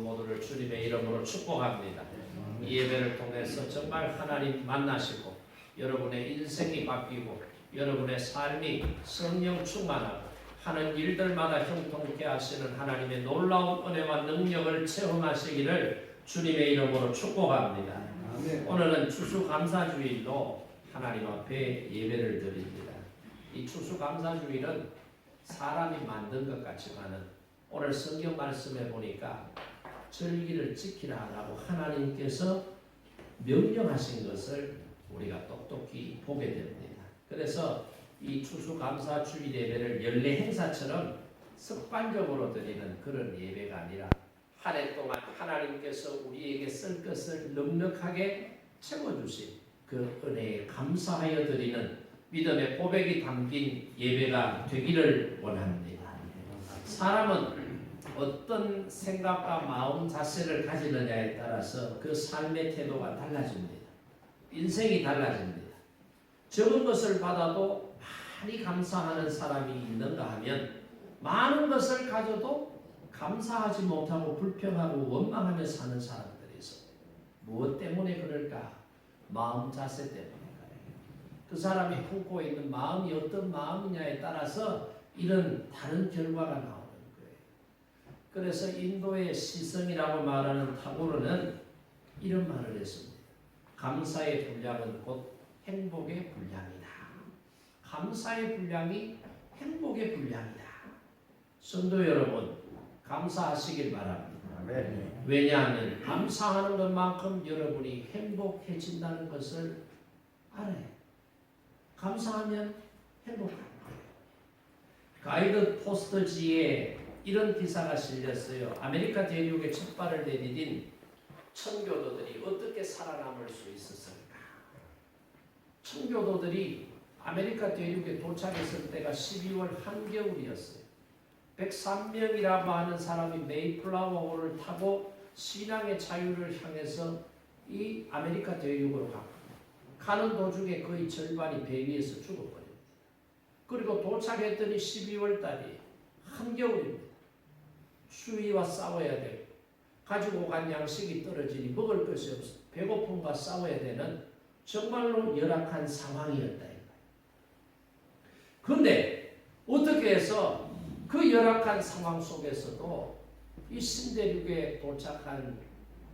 모두를 주님의 이름으로 축복합니다. 이 예배를 통해서 정말 하나님 만나시고 여러분의 인생이 바뀌고 여러분의 삶이 성령 충만하고 하는 일들마다 형통케 하시는 하나님의 놀라운 은혜와 능력을 체험하시기를 주님의 이름으로 축복합니다. 오늘은 추수감사주일로 하나님 앞에 예배를 드립니다. 이 추수감사주일은 사람이 만든 것 같지만은 오늘 성경 말씀에 보니까 절기를 지키라라고 하나님께서 명령하신 것을 우리가 똑똑히 보게 됩니다. 그래서 이 추수감사주일 예배를 연례 행사처럼 습관적으로 드리는 그런 예배가 아니라 한 해 동안 하나님께서 우리에게 쓸 것을 넉넉하게 채워주신 그 은혜에 감사하여 드리는 믿음의 고백이 담긴 예배가 되기를 원합니다. 사람은 어떤 생각과 마음 자세를 가지느냐에 따라서 그 삶의 태도가 달라집니다. 인생이 달라집니다. 적은 것을 받아도 많이 감사하는 사람이 있는가 하면 많은 것을 가져도 감사하지 못하고 불평하고 원망하며 사는 사람들이 있어요. 무엇 때문에 그럴까? 마음 자세 때문에 그래요. 그 사람이 품고 있는 마음이 어떤 마음이냐에 따라서 이런 다른 결과가 나오는 거예요. 그래서 인도의 시성이라고 말하는 타고르는 이런 말을 했습니다. 감사의 분량은 곧 행복의 분량이다. 감사의 분량이 행복의 분량이다. 성도 여러분, 감사하시길 바랍니다. 왜냐하면 감사하는 것만큼 여러분이 행복해진다는 것을 알아요. 감사하면 행복한 거예요. 가이드 포스터지에 이런 기사가 실렸어요. 아메리카 대륙에 첫 발을 내디딘 청교도들이 어떻게 살아남을 수 있었을까? 청교도들이 아메리카 대륙에 도착했을 때가 12월 한겨울이었어요. 103명이라고 하는 사람이 메이플라워호를 타고 신앙의 자유를 향해서 이 아메리카 대륙으로 가는 도중에 거의 절반이 배 위에서 죽어버립니다. 그리고 도착했더니 12월 달이 한겨울입니다. 추위와 싸워야 되고 가지고 간 양식이 떨어지니 먹을 것이 없어 배고픔과 싸워야 되는 정말로 열악한 상황이었다. 그런데 어떻게 해서 그 열악한 상황 속에서도 이 신대륙에 도착한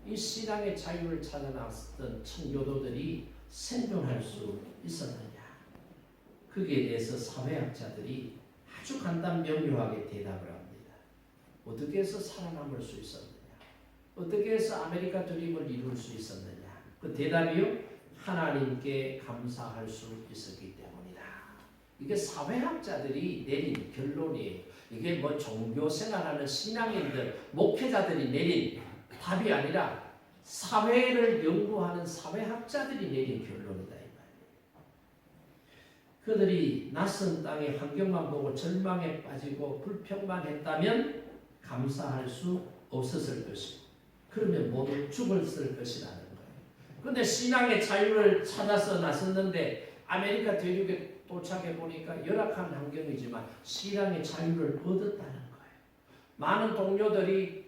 이 신앙의 자유를 찾아 나섰던 청교도들이 생존할 수 있었느냐? 거기에 대해서 사회학자들이 아주 간단 명료하게 대답을 합니다. 어떻게 해서 살아남을 수 있었느냐? 어떻게 해서 아메리카 드림을 이룰 수 있었느냐? 그 대답이요, 하나님께 감사할 수 있었기 때문이다. 이게 사회학자들이 내린 결론이에요. 이게 뭐 종교 생활하는 신앙인들, 목회자들이 내린 답이 아니라 사회를 연구하는 사회학자들이 내린 결론이다. 이 말이에요. 그들이 낯선 땅의 환경만 보고 절망에 빠지고 불평만 했다면 감사할 수 없었을 것이고, 그러면 모두 죽었을 것이라는 거예요. 그런데 신앙의 자유를 찾아서 나섰는데 아메리카 대륙에 도착해 보니까 열악한 환경이지만 신앙의 자유를 얻었다는 거예요. 많은 동료들이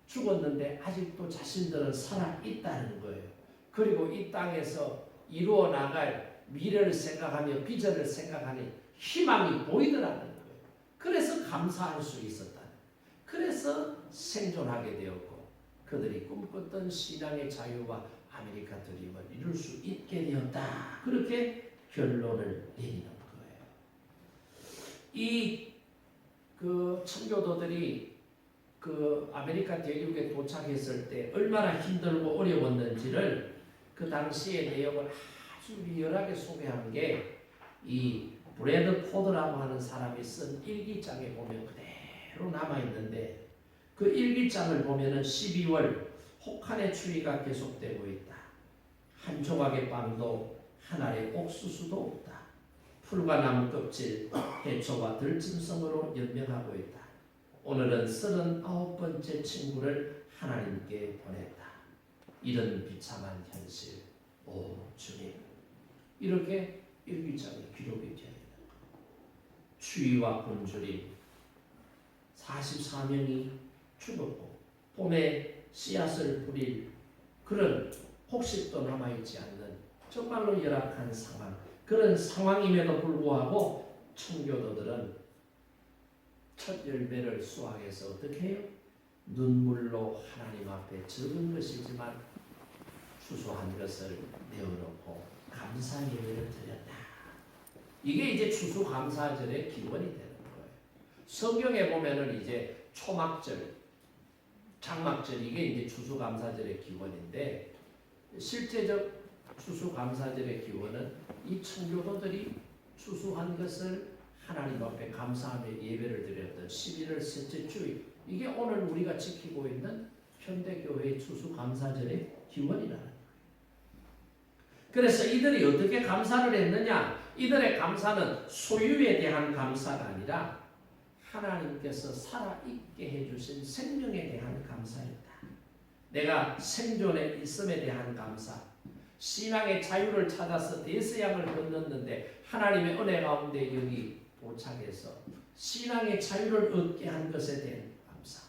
죽었는데 아직도 자신들은 살아있다는 거예요. 그리고 이 땅에서 이루어 나갈 미래를 생각하며 비전을 생각하니 희망이 보이더라는 거예요. 그래서 감사할 수 있었다는 거예요. 그래서 생존하게 되었고 그들이 꿈꿨던 신앙의 자유와 아메리카 드림을 이룰 수 있게 되었다. 그렇게 결론을 내리는 거예요. 이 청교도들이 그 아메리카 대륙에 도착했을 때 얼마나 힘들고 어려웠는지를 그 당시의 내용을 아주 리얼하게 소개한 게 이 브래드 포드라고 하는 사람이 쓴 일기장에 보면 그대로 남아 있는데 그 일기장을 보면은 12월 혹한의 추위가 계속되고 있다. 한 조각의 빵도 한 알의 옥수수도 없다. 풀과 나무 껍질, 해초와 들짐승으로 연명하고 있다. 오늘은 39번째 친구를 하나님께 보냈다. 이런 비참한 현실, 오 주님. 이렇게 일기장에 기록이 되어 있는 것. 추위와 굶주림, 44명이 죽었고 봄에 씨앗을 뿌릴 그런 혹식도 남아있지 않는 정말로 열악한 상황, 그런 상황임에도 불구하고 청교도들은 첫 열매를 수확해서 어떻게 해요? 눈물로 하나님 앞에 적은 것이지만 추수한 것을 내어놓고 감사 예배를 드렸다. 이게 이제 추수감사절의 기원이 되는 거예요. 성경에 보면은 이제 초막절, 장막절 이게 이제 추수감사절의 기원인데 실제적 추수감사절의 기원은 이 청교도들이 추수한 것을 하나님 앞에 감사하며 예배를 드렸던 11월 셋째 주, 이게 오늘 우리가 지키고 있는 현대교회의 추수감사절의 기원이라는 거예요. 그래서 이들이 어떻게 감사를 했느냐? 이들의 감사는 소유에 대한 감사가 아니라 하나님께서 살아있게 해주신 생명에 대한 감사였다. 내가 생존에 있음에 대한 감사, 신앙의 자유를 찾아서 대서양을 건넜는데 하나님의 은혜 가운데 여기 도착해서 신앙의 자유를 얻게 한 것에 대한 감사.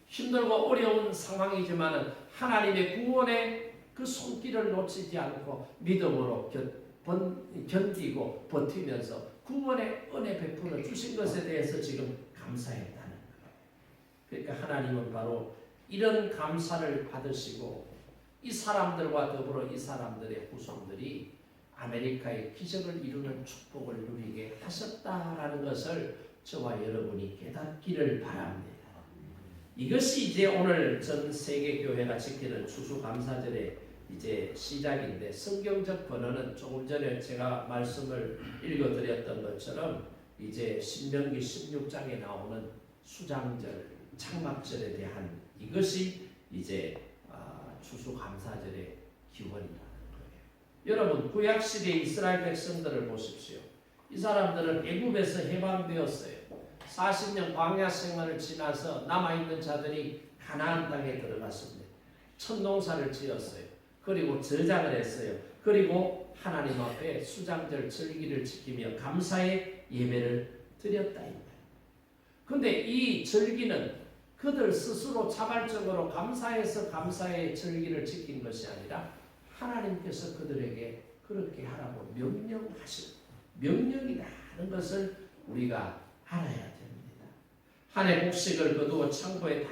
힘들고 어려운 상황이지만 하나님의 구원의 그 손길을 놓치지 않고 믿음으로 견디고 버티면서 구원의 은혜 베풀어 주신 것에 대해서 지금 감사했다는 거예요. 그러니까 하나님은 바로 이런 감사를 받으시고 이 사람들과 더불어 이 사람들의 후손들이 아메리카의 기적을 이루는 축복을 누리게 하셨다라는 것을 저와 여러분이 깨닫기를 바랍니다. 이것이 이제 오늘 전 세계 교회가 지키는 추수감사절의 이제 시작인데, 성경적 번호는 조금 전에 제가 말씀을 읽어드렸던 것처럼 이제 신명기 16장에 나오는 수장절, 장막절에 대한 이것이 이제 추수감사절의 기원이라는 거예요. 여러분, 구약시대 이스라엘 백성들을 보십시오. 이 사람들은 애굽에서 해방되었어요. 40년 광야 생활을 지나서 남아있는 자들이 가나안 땅에 들어갔습니다. 천농사를 지었어요. 그리고 저장을 했어요. 그리고 하나님 앞에 수장절 절기를 지키며 감사의 예배를 드렸다. 그런데 이 절기는 그들 스스로 자발적으로 감사해서 감사의 절기를 지킨 것이 아니라 하나님께서 그들에게 그렇게 하라고 명령하신 명령이라는 것을 우리가 알아야 됩니다. 한 해 곡식을 거두어 창고에 다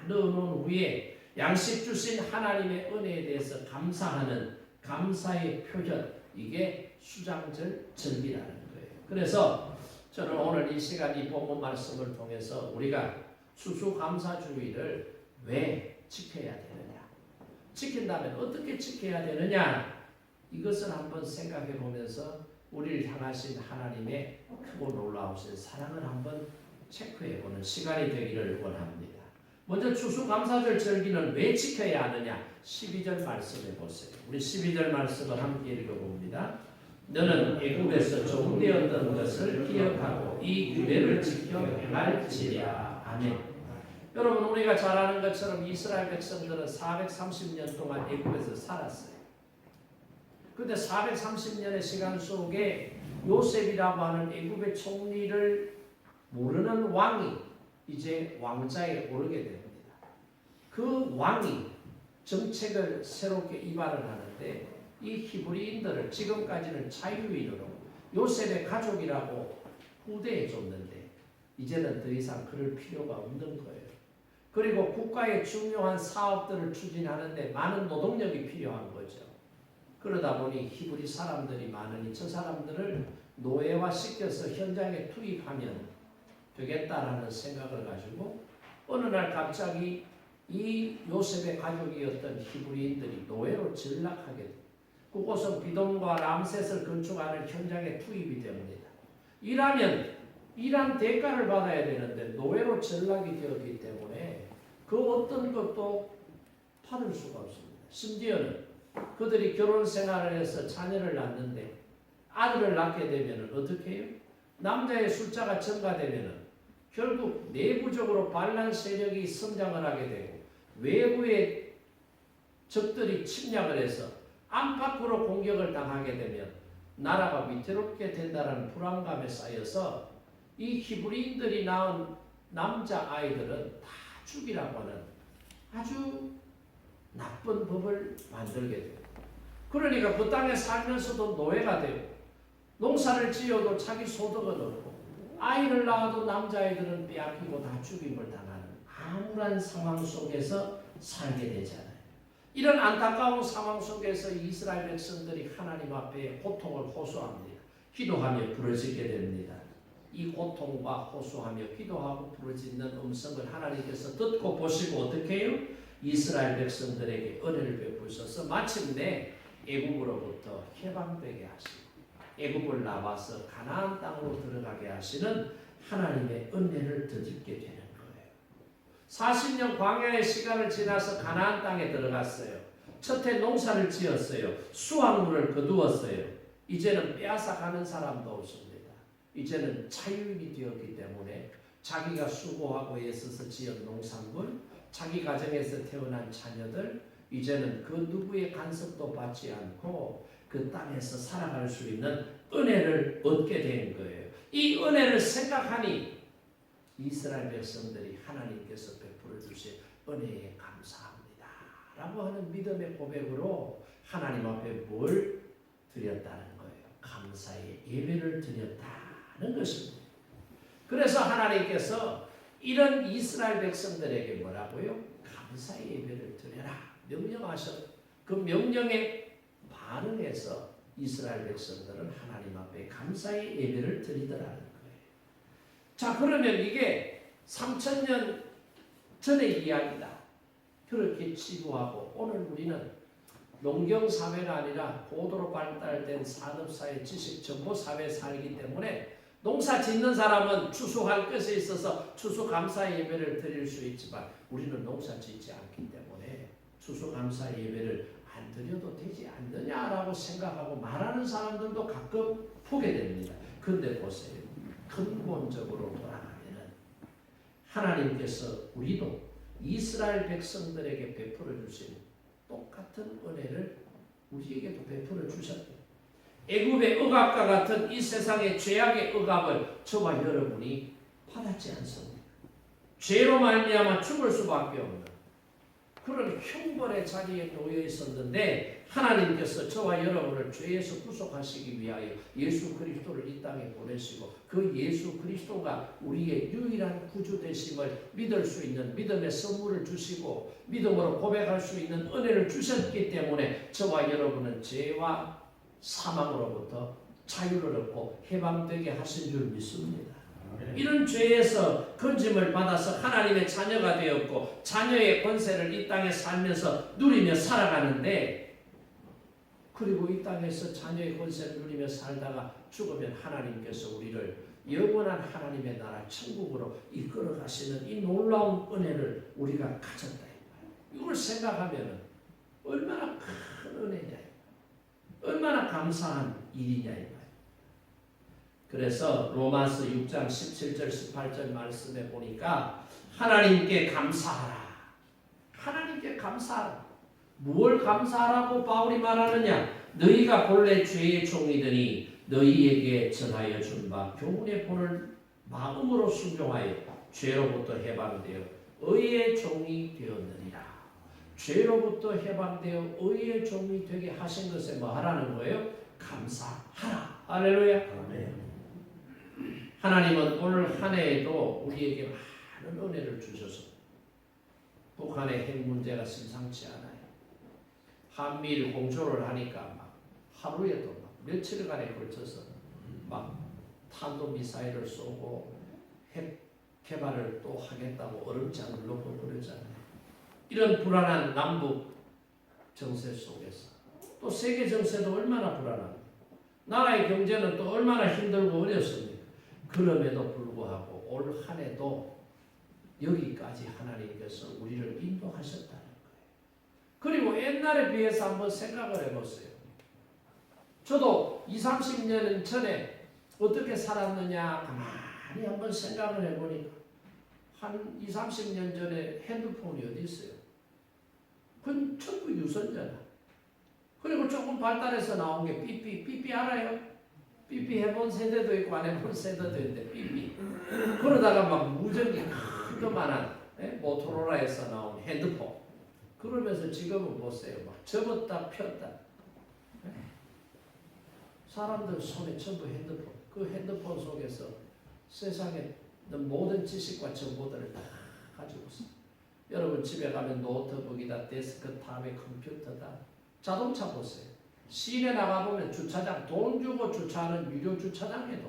넣어놓은 후에 양식 주신 하나님의 은혜에 대해서 감사하는 감사의 표현, 이게 수장절 절기라는 거예요. 그래서 저는 오늘 이 시간 이 본문 말씀을 통해서 우리가 추수감사주의를 왜 지켜야 되느냐, 지킨다면 어떻게 지켜야 되느냐, 이것을 한번 생각해 보면서 우리를 향하신 하나님의 크고 놀라우신 사랑을 한번 체크해 보는 시간이 되기를 원합니다. 먼저 추수감사절 절기는 왜 지켜야 하느냐, 12절 말씀해 보세요. 우리 12절 말씀을 함께 읽어봅니다. 너는 애굽에서 종되었던 것을 기억하고 이 규례를 지켜 행할지랴. 아멘. 여러분, 우리가 잘 아는 것처럼 이스라엘 백성들은 430년 동안 애굽에서 살았어요. 그런데 430년의 시간 속에 요셉이라고 하는 애굽의 총리를 모르는 왕이 이제 왕자에 오르게 됩니다. 그 왕이 정책을 새롭게 이발을 하는데 이 히브리인들을 지금까지는 자유인으로 요셉의 가족이라고 후대해 줬는데 이제는 더 이상 그럴 필요가 없는 거예요. 그리고 국가의 중요한 사업들을 추진하는데 많은 노동력이 필요한 거죠. 그러다 보니 히브리 사람들이 많으니 저 사람들을 노예화시켜서 현장에 투입하면 되겠다라는 생각을 가지고 어느 날 갑자기 이 요셉의 가족이었던 히브리인들이 노예로 전락하게 됩니다. 그곳은 비돔과 람셋을 건축하는 현장에 투입이 됩니다. 일한 대가를 받아야 되는데 노예로 전락이 되었기 때문에 그 어떤 것도 받을 수가 없습니다. 심지어는 그들이 결혼 생활을 해서 자녀를 낳는데 아들을 낳게 되면 어떻게 해요? 남자의 숫자가 증가되면 결국 내부적으로 반란 세력이 성장을 하게 되고 외부의 적들이 침략을 해서 안팎으로 공격을 당하게 되면 나라가 위태롭게 된다는 불안감에 쌓여서 이 히브리인들이 낳은 남자 아이들은 다 죽이라고 하는 아주 나쁜 법을 만들게 돼요. 그러니까 그 땅에 살면서도 노예가 되고 농사를 지어도 자기 소득은 없고 아이를 낳아도 남자아이들은 빼앗기고 다 죽임을 당하는 암울한 상황 속에서 살게 되잖아요. 이런 안타까운 상황 속에서 이스라엘 백성들이 하나님 앞에 고통을 호소합니다. 기도하며 부르짖게 됩니다. 이 고통과 호소하며 기도하고 부르짖는 음성을 하나님께서 듣고 보시고 어떻게 해요? 이스라엘 백성들에게 은혜를 베푸셔서 마침내 애국으로부터 해방되게 하시고 애국을 나와서 가나안 땅으로 들어가게 하시는 하나님의 은혜를 덧입게 되는 거예요. 40년 광야의 시간을 지나서 가나안 땅에 들어갔어요. 첫해 농사를 지었어요. 수확물을 거두었어요. 이제는 빼앗아 가는 사람도 없습니다. 이제는 자유인이 되었기 때문에 자기가 수고하고 애써서 지은 농산물, 자기 가정에서 태어난 자녀들, 이제는 그 누구의 간섭도 받지 않고 그 땅에서 살아갈 수 있는 은혜를 얻게 된 거예요. 이 은혜를 생각하니 이스라엘 백성들이 하나님께서 베풀어 주신 은혜에 감사합니다 라고 하는 믿음의 고백으로 하나님 앞에 뭘 드렸다는 거예요? 감사의 예배를 드렸다는 것입니다. 그래서 하나님께서 이런 이스라엘 백성들에게 뭐라고요? 감사의 예배를 드려라 명령하셨. 그 명령에 반응해서 이스라엘 백성들은 하나님 앞에 감사의 예배를 드리더라는 거예요. 자, 그러면 이게 3000년 전의 이야기다. 그렇게 치부하고 오늘 우리는 농경사회가 아니라 고도로 발달된 산업사회, 지식정보사회에 살기 때문에 농사 짓는 사람은 추수할 것에 있어서 추수감사 예배를 드릴 수 있지만 우리는 농사 짓지 않기 때문에 추수감사 예배를 안 드려도 되지 않느냐라고 생각하고 말하는 사람들도 가끔 보게 됩니다. 그런데 보세요. 근본적으로 돌아가면은 하나님께서 우리도 이스라엘 백성들에게 베풀어 주신 똑같은 은혜를 우리에게도 베풀어 주셨대요. 애굽의 억압과 같은 이 세상의 죄악의 억압을 저와 여러분이 받았지 않습니까? 죄로 말미암아 죽을 수밖에 없는 그런 형벌의 자리에 놓여 있었는데 하나님께서 저와 여러분을 죄에서 구속하시기 위하여 예수 그리스도를 이 땅에 보내시고 그 예수 그리스도가 우리의 유일한 구주 되심을 믿을 수 있는 믿음의 선물을 주시고 믿음으로 고백할 수 있는 은혜를 주셨기 때문에 저와 여러분은 죄와 사망으로부터 자유를 얻고 해방되게 하신 줄 믿습니다. 이런 죄에서 건짐을 받아서 하나님의 자녀가 되었고 자녀의 권세를 이 땅에 살면서 누리며 살아가는데 그리고 이 땅에서 자녀의 권세를 누리며 살다가 죽으면 하나님께서 우리를 영원한 하나님의 나라 천국으로 이끌어 가시는 이 놀라운 은혜를 우리가 가졌다. 이걸 생각하면 얼마나 큰 은혜냐, 얼마나 감사한 일이냐. 그래서 로마서 6장 17절 18절 말씀에 보니까 하나님께 감사하라. 하나님께 감사하라. 무엇을 감사하라고 바울이 말하느냐? 너희가 본래 죄의 종이더니 너희에게 전하여 준 바 교훈의 본을 마음으로 순종하여 죄로부터 해방되어 의의 종이 되었느니라. 죄로부터 해방되어 의의 종이 되게 하신 것에 뭐 하라는 거예요? 감사하라. 할렐루야. 아멘. 하나님은 오늘 한 해에도 우리에게 많은 은혜를 주셔서 북한의 핵 문제가 심상치 않아요. 한미일 공조를 하니까 막 하루에도 막 며칠간에 걸쳐서 막 탄도미사일을 쏘고 핵 개발을 또 하겠다고 얼음장을 놓고 그러잖아요. 이런 불안한 남북 정세 속에서 또 세계 정세도 얼마나 불안합니까? 나라의 경제는 또 얼마나 힘들고 어렵습니까? 그럼에도 불구하고 올 한 해도 여기까지 하나님께서 우리를 인도하셨다는 거예요. 그리고 옛날에 비해서 한번 생각을 해보세요. 저도 20, 30년 전에 어떻게 살았느냐 가만히 한번 생각을 해보니까 한 20, 30년 전에 핸드폰이 어디 있어요? 그건 전부 유선잖아. 그리고 조금 발달해서 나온 게 삐삐 알아요? 삐삐 해본 세대도 있고 안 해본 세대도 있는데 삐삐. 그러다가 막 무전기 큰 거만한 모토로라에서 나온 핸드폰. 그러면서 지금은 보세요. 막 접었다 폈다. 사람들 손에 전부 핸드폰. 그 핸드폰 속에서 세상의 모든 지식과 정보들을 다 가지고 있어요. 여러분 집에 가면 노트북이다, 데스크탑에 컴퓨터다. 자동차 보세요. 시내 나가보면 주차장, 돈 주고 주차하는 유료 주차장에도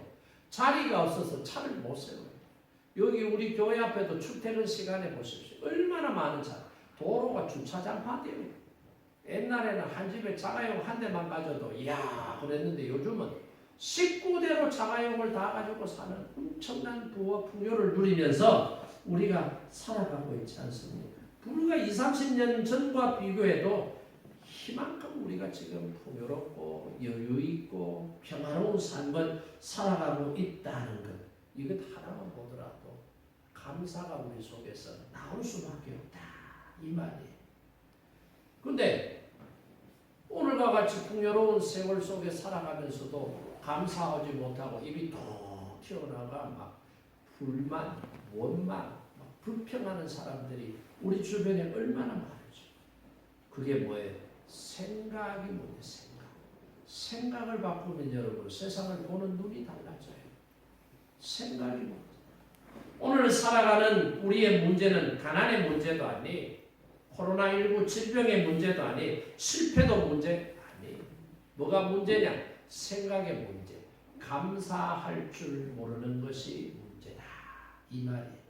자리가 없어서 차를 못 세워요. 여기 우리 교회 앞에도 출퇴근 시간에 보십시오. 얼마나 많은 차. 도로가 주차장화되어 있어요. 옛날에는 한 집에 자가용 한 대만 가져도 이야 그랬는데 요즘은 19대로 자가용을 다 가지고 사는 엄청난 부와 풍요를 누리면서 우리가 살아가고 있지 않습니까? 불과 20, 30년 전과 비교해도 이만큼 우리가 지금 풍요롭고 여유있고 평화로운 삶을 살아가고 있다는 것, 이것 하나만 보더라도 감사가 우리 속에서 나올 수밖에 없다 이 말이에요. 근데 오늘과 같이 풍요로운 세월 속에 살아가면서도 감사하지 못하고 입이 톡 튀어나가 막 불만, 원망, 막 불평하는 사람들이 우리 주변에 얼마나 많으죠. 그게 뭐예요? 생각이 문제, 생각을 바꾸면 여러분 세상을 보는 눈이 달라져요. 생각이 문제. 오늘 살아가는 우리의 문제는 가난의 문제도 아니, 코로나19 질병의 문제도 아니, 실패도 문제 아니. 뭐가 문제냐? 생각의 문제. 감사할 줄 모르는 것이 문제다. 이 말이에요.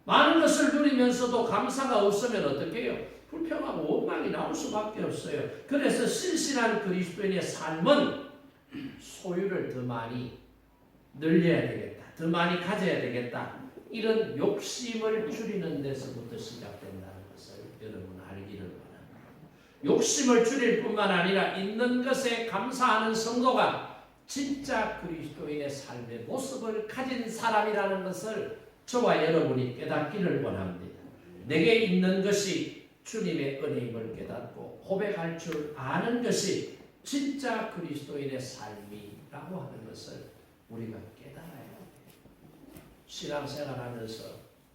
많은 것을 누리면서도 감사가 없으면 어떻게 해요? 불평하고 원망이 나올 수밖에 없어요. 그래서 신실한 그리스도인의 삶은 소유를 더 많이 늘려야 되겠다. 더 많이 가져야 되겠다. 이런 욕심을 줄이는 데서부터 시작된다는 것을 여러분 알기를 바랍니다. 욕심을 줄일 뿐만 아니라 있는 것에 감사하는 성도가 진짜 그리스도인의 삶의 모습을 가진 사람이라는 것을 저와 여러분이 깨닫기를 원합니다. 내게 있는 것이 주님의 은혜임을 깨닫고 고백할 줄 아는 것이 진짜 그리스도인의 삶이라고 하는 것을 우리가 깨달아야 합니다. 신앙생활하면서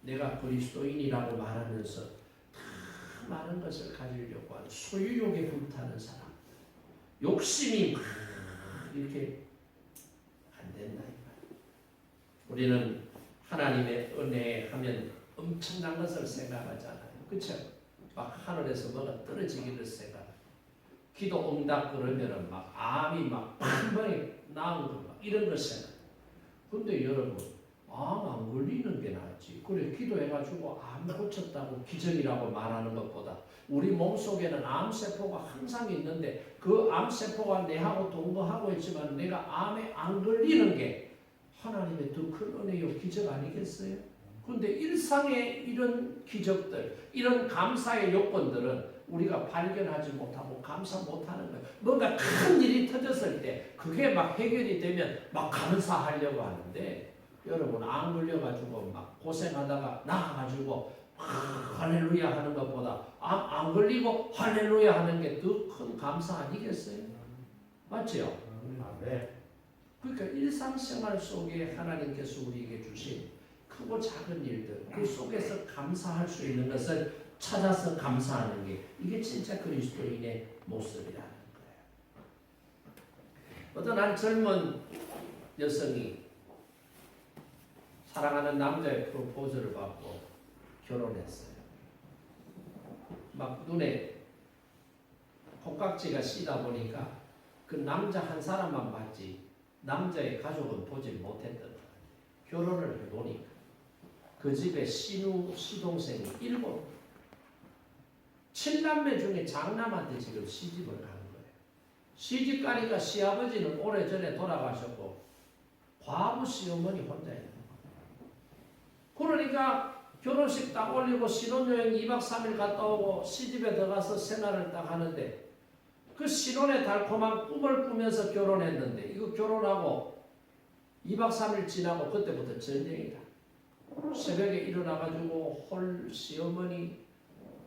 내가 그리스도인이라고 말하면서 다 많은 것을 가지려고 하는 소유욕에 불타는 사람, 욕심이 막 이렇게 안 된다. 우리는 하나님의 은혜 하면 엄청난 것을 생각하잖아요. 그렇죠? 막 하늘에서 뭐가 떨어지기를 생각해요. 기도 응답 그러면은 막 암이 막 한 번에 나온 거 막 이런 걸 생각해요. 근데 여러분 암 안 걸리는 게 낫지. 그래 기도해가지고 암 고쳤다고 기적이라고 말하는 것보다 우리 몸속에는 암세포가 항상 있는데 그 암세포가 내하고 동거하고 있지만 내가 암에 안 걸리는 게 하나님의 더 큰 은혜요 기적 아니겠어요? 근데 일상의 이런 기적들, 이런 감사의 요건들은 우리가 발견하지 못하고 감사 못하는 거예요. 뭔가 큰 일이 터졌을 때 그게 막 해결이 되면 막 감사하려고 하는데 여러분 안 걸려가지고 막 고생하다가 나가가지고 할렐루야 하는 것보다 안 걸리고 할렐루야 하는 게 더 큰 감사 아니겠어요? 맞죠? 그러니까 일상생활 속에 하나님께서 우리에게 주신 크고 작은 일들 그 속에서 감사할 수 있는 것을 찾아서 감사하는 게 이게 진짜 그리스도인의 모습이라는 거예요. 어떤 한 젊은 여성이 사랑하는 남자의 프로포즈를 받고 결혼했어요. 막 눈에 콩깍지가 씌다 보니까 그 남자 한 사람만 봤지 남자의 가족은 보지 못했던 거예요. 결혼을 해보니까 그 집에 시동생이 7, 7남매 중에 장남한테 지금 시집을 가는 거예요. 시집 가니까 시아버지는 오래전에 돌아가셨고 과부 시어머니 혼자 있는 거예요. 그러니까 결혼식 딱 올리고 신혼여행 2박 3일 갔다 오고 시집에 들어가서 생활을 딱 하는데 그 신혼의 달콤한 꿈을 꾸면서 결혼했는데 이거 결혼하고 2박 3일 지나고 그때부터 전쟁이다. 새벽에 일어나가지고 홀 시어머니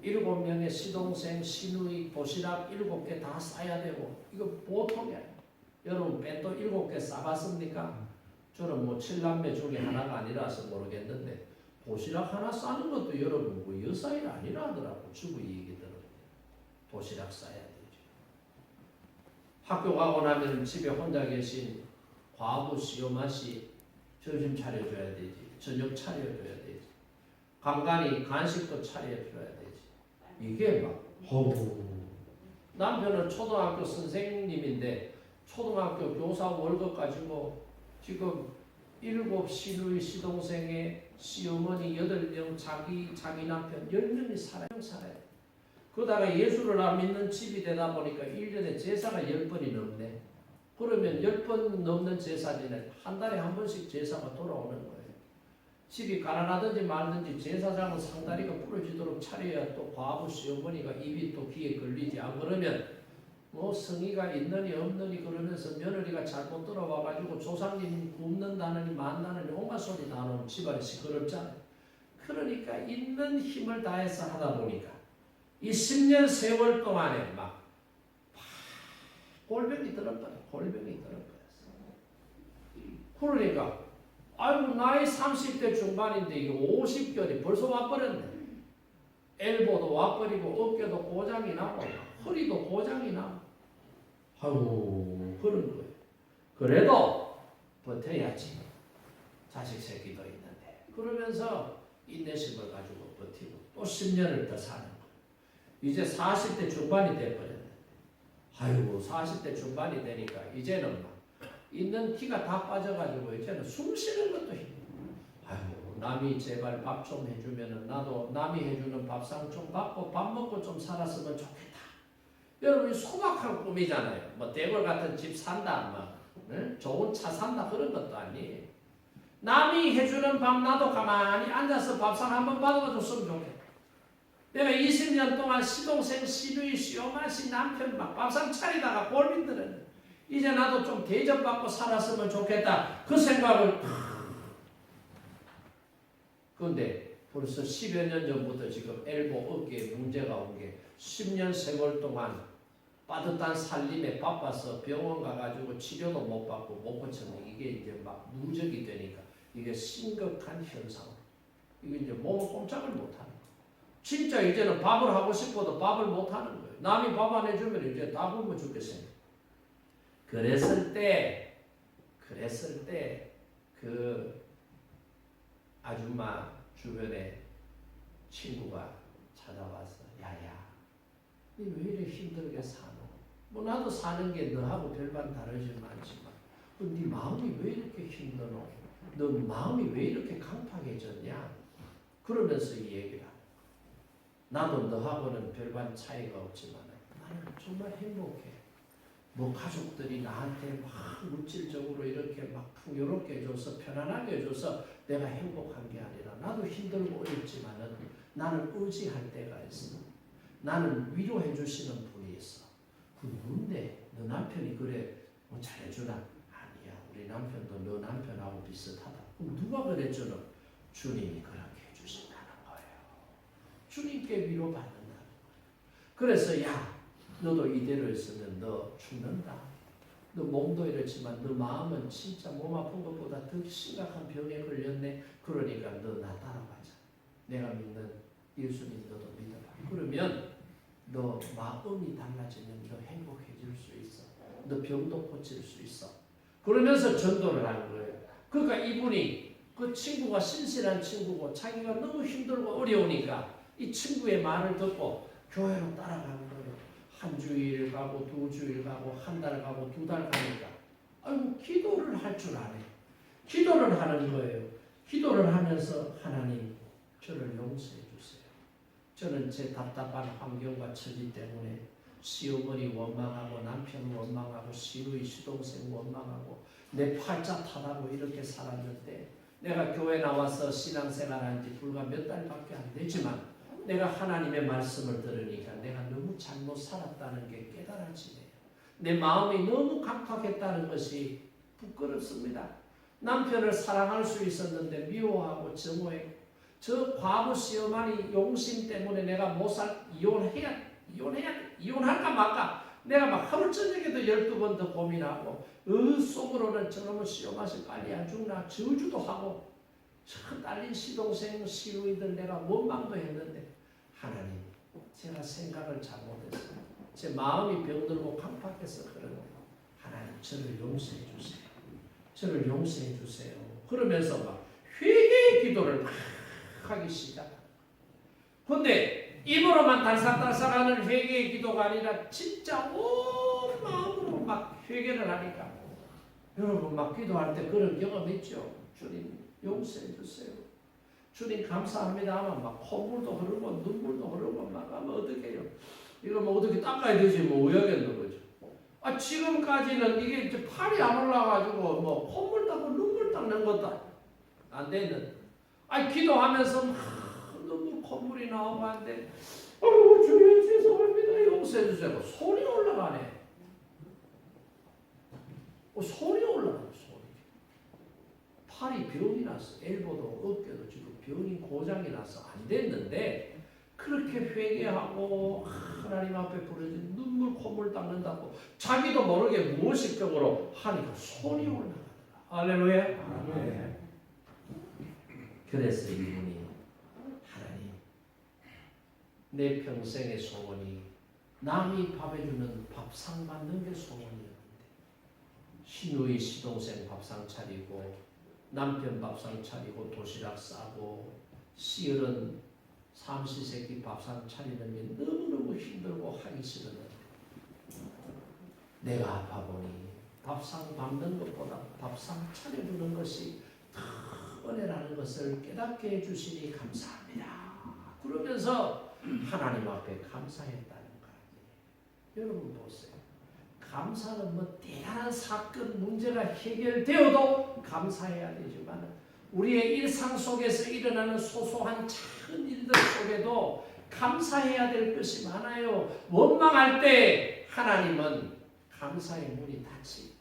7명의 시동생 시누이 도시락 7개 다 싸야 되고 이거 보통이 아니에요. 여러분 벤또 7개 싸봤습니까? 저는 뭐 7남매 중에 하나가 아니라서 모르겠는데 도시락 하나 싸는 것도 여러분 뭐 여사일 아니라 하더라고. 주부 얘기 들었는데 도시락 싸야 되죠. 학교 가고 나면 집에 혼자 계신 과부 시어마씨 점심 차려줘야 되지. 저녁 차려줘야 되지. 간간히 간식도 차려줘야 되지. 이게 막 남편은 초등학교 선생님인데 초등학교 교사 월급 가지고 지금 7 시누이 시동생의 시어머니 8명 자기 남편 10명이 살아요. 그러다가 예수를 안 믿는 집이 되다 보니까 1년에 제사가 10번이 넘네. 그러면 10번 넘는 제사지는 한 달에 한 번씩 제사가 돌아오는 거예요. 집이 가난하든지 말든지 제사장은 상다리가 부러지도록 차려야 또 과부 시어머니가 입이 또 귀에 걸리지. 안 그러면 뭐 성의가 있느니 없느니 그러면서 며느리가 잘못 들어와가지고 조상님 굽는다느니 만다느니 온갖 소리 다 나오면 집안이 시끄럽잖아요. 그러니까 있는 힘을 다해서 하다 보니까 이 10년 세월 동안에 막 골병이 들어버려. 그러니까 아이고 나이 30대 중반인데 이거 50견이 벌써 와버렸네. 엘보도 와버리고 어깨도 고장이 나고 허리도 고장이 나고 아이고 그런 거예요. 그래도 버텨야지. 자식 새끼도 있는데 그러면서 인내심을 가지고 버티고 또 10년을 더 사는 거예요. 이제 40대 중반이 돼버렸네. 아이고 40대 중반이 되니까 이제는 막 있는 기가 다 빠져가지고 이제는 숨 쉬는 것도 힘들어. 아이고 남이 제발 밥 좀 해주면은 나도 남이 해주는 밥상 좀 받고 밥 먹고 좀 살았으면 좋겠다. 여러분 소박한 꿈이잖아요. 뭐 대궐 같은 집 산다, 뭐 좋은 차 산다 그런 것도 아니에요. 남이 해주는 밥 나도 가만히 앉아서 밥상 한번 받아줬으면 좋겠다. 내가 20년 동안 시동생, 시누이, 시어마씨, 남편 막 밥상 차리다가 골빈 들었네. 이제 나도 좀 대접받고 살았으면 좋겠다. 그 생각을 그런데 벌써 10여 년 전부터 지금 엘보 어깨에 문제가 온 게 10년 세월 동안 빠듯한 살림에 바빠서 병원 가가지고 치료도 못 받고 못 고쳤는데 이게 이제 막 누적이 되니까 이게 심각한 현상. 이게 이제 몸을 꼼짝을 못하는 거예요. 진짜 이제는 밥을 하고 싶어도 밥을 못하는 거예요. 남이 밥 안 해주면 이제 다 굶어 죽겠어요. 그랬을 때 그 아줌마 주변에 친구가 찾아와서 야야 니 왜 이렇게 힘들게 사노? 뭐 나도 사는 게 너하고 별반 다르지 않지만 네 마음이 왜 이렇게 힘드노? 너 마음이 왜 이렇게 강팍해졌냐? 그러면서 이 얘기를 하는 나도 너하고는 별반 차이가 없지만 나는 정말 행복해. 뭐 가족들이 나한테 막 물질적으로 이렇게 막 풍요롭게 해줘서 편안하게 해줘서 내가 행복한 게 아니라 나도 힘들고 어렵지만은 나는 의지할 때가 있어. 나는 위로해 주시는 분이 있어. 그 누군데? 너 남편이 그래 뭐 잘해주나? 아니야. 우리 남편도 너 남편하고 비슷하다. 그럼 누가 그랬잖아? 주님이 그렇게 해주신다는 거예요. 주님께 위로받는다는 거예요. 그래서 야 너도 이대로 있으면 너 죽는다. 너 몸도 이렇지만 너 마음은 진짜 몸 아픈 것보다 더 심각한 병에 걸렸네. 그러니까 너 나 따라가자. 내가 믿는 예수님 너도 믿어라. 그러면 너 마음이 달라지면 너 행복해질 수 있어. 너 병도 고칠 수 있어. 그러면서 전도를 하는 거예요. 그러니까 이분이 그 친구가 신실한 친구고 자기가 너무 힘들고 어려우니까 이 친구의 말을 듣고 교회로 따라가는 거예요. 한 주일 가고 2주일 가고 한 달 가고 2달 가니까 아이고 기도를 할 줄 아네. 기도를 하는 거예요. 기도를 하면서 하나님 저를 용서해 주세요. 저는 제 답답한 환경과 처지 때문에 시어머니 원망하고 남편 원망하고 시누이 시동생 원망하고 내 팔자 탓하고 이렇게 살았는데 내가 교회 나와서 신앙생활한 지 불과 몇 달밖에 안 되지만 내가 하나님의 말씀을 들으니까 내가 너무 잘못 살았다는 게 깨달아지네요. 내 마음이 너무 강팍했다는 것이 부끄럽습니다. 남편을 사랑할 수 있었는데 미워하고 증오했고 저 과부 시어머니 용심 때문에 내가 못 살 이혼할까 말까 내가 막 하루 저녁에도 12번 더 고민하고 속으로는 저놈의 시어머니 빨리 안 죽나 저주도 하고 저 딸린 시동생 시누이들 내가 원망도 했는데 하나님 제가 생각을 잘못했어요. 제 마음이 병들고 강팍해서 그런데 하나님 저를 용서해 주세요. 저를 용서해 주세요. 그러면서 막 회개의 기도를 막 하기 시작. 근데 입으로만 달싹달싹하는 회개의 기도가 아니라 진짜 온 마음으로 막 회개를 하니까 여러분 막 기도할 때 그런 경험 있죠. 주님 용서해 주세요. 주님 감사합니다 하면 막 콧물도 흐르고 눈물도 흐르고 막 하면 어떻게 해요? 이거 뭐 어떻게 닦아야 되지 뭐 의하겠는 거죠. 아 지금까지는 이게 이제 팔이 안 올라가지고 뭐 콧물 닦고 눈물 닦는 것도 안 되는. 아 기도하면서 막 눈물 콧물이 나오고 하는데 아이고 주님 죄송합니다 용서해 주세요. 손이 올라가네. 손이 올라가요. 손이. 팔이 병이 났어. 엘보도 어깨도 지금 병이 고장이 나서 안 됐는데 그렇게 회개하고 하나님 앞에 부르짖는 눈물 콧물 닦는다고 자기도 모르게 무의식적으로 하니까 손이 올라가더라. 할렐루야. 아멘. 그래서 이분이 하나님 내 평생의 소원이 남이 밥 해주는 밥상 받는 게 소원이었는데 시누이 시동생 밥상 차리고 남편 밥상 차리고 도시락 싸고 시어른 삼시세끼 밥상 차리는 게 너무너무 힘들고 하기 싫었는데 내가 아파 보니 밥상 밟는 것보다 밥상 차려주는 것이 더 은혜라는 것을 깨닫게 해주시니 감사합니다. 그러면서 하나님 앞에 감사했다는 거예요. 여러분 보세요. 감사는 뭐 대단한 사건 문제가 해결되어도 감사해야 되지만 우리의 일상 속에서 일어나는 소소한 작은 일들 속에도 감사해야 될 것이 많아요. 원망할 때 하나님은 감사의 문이 닫히.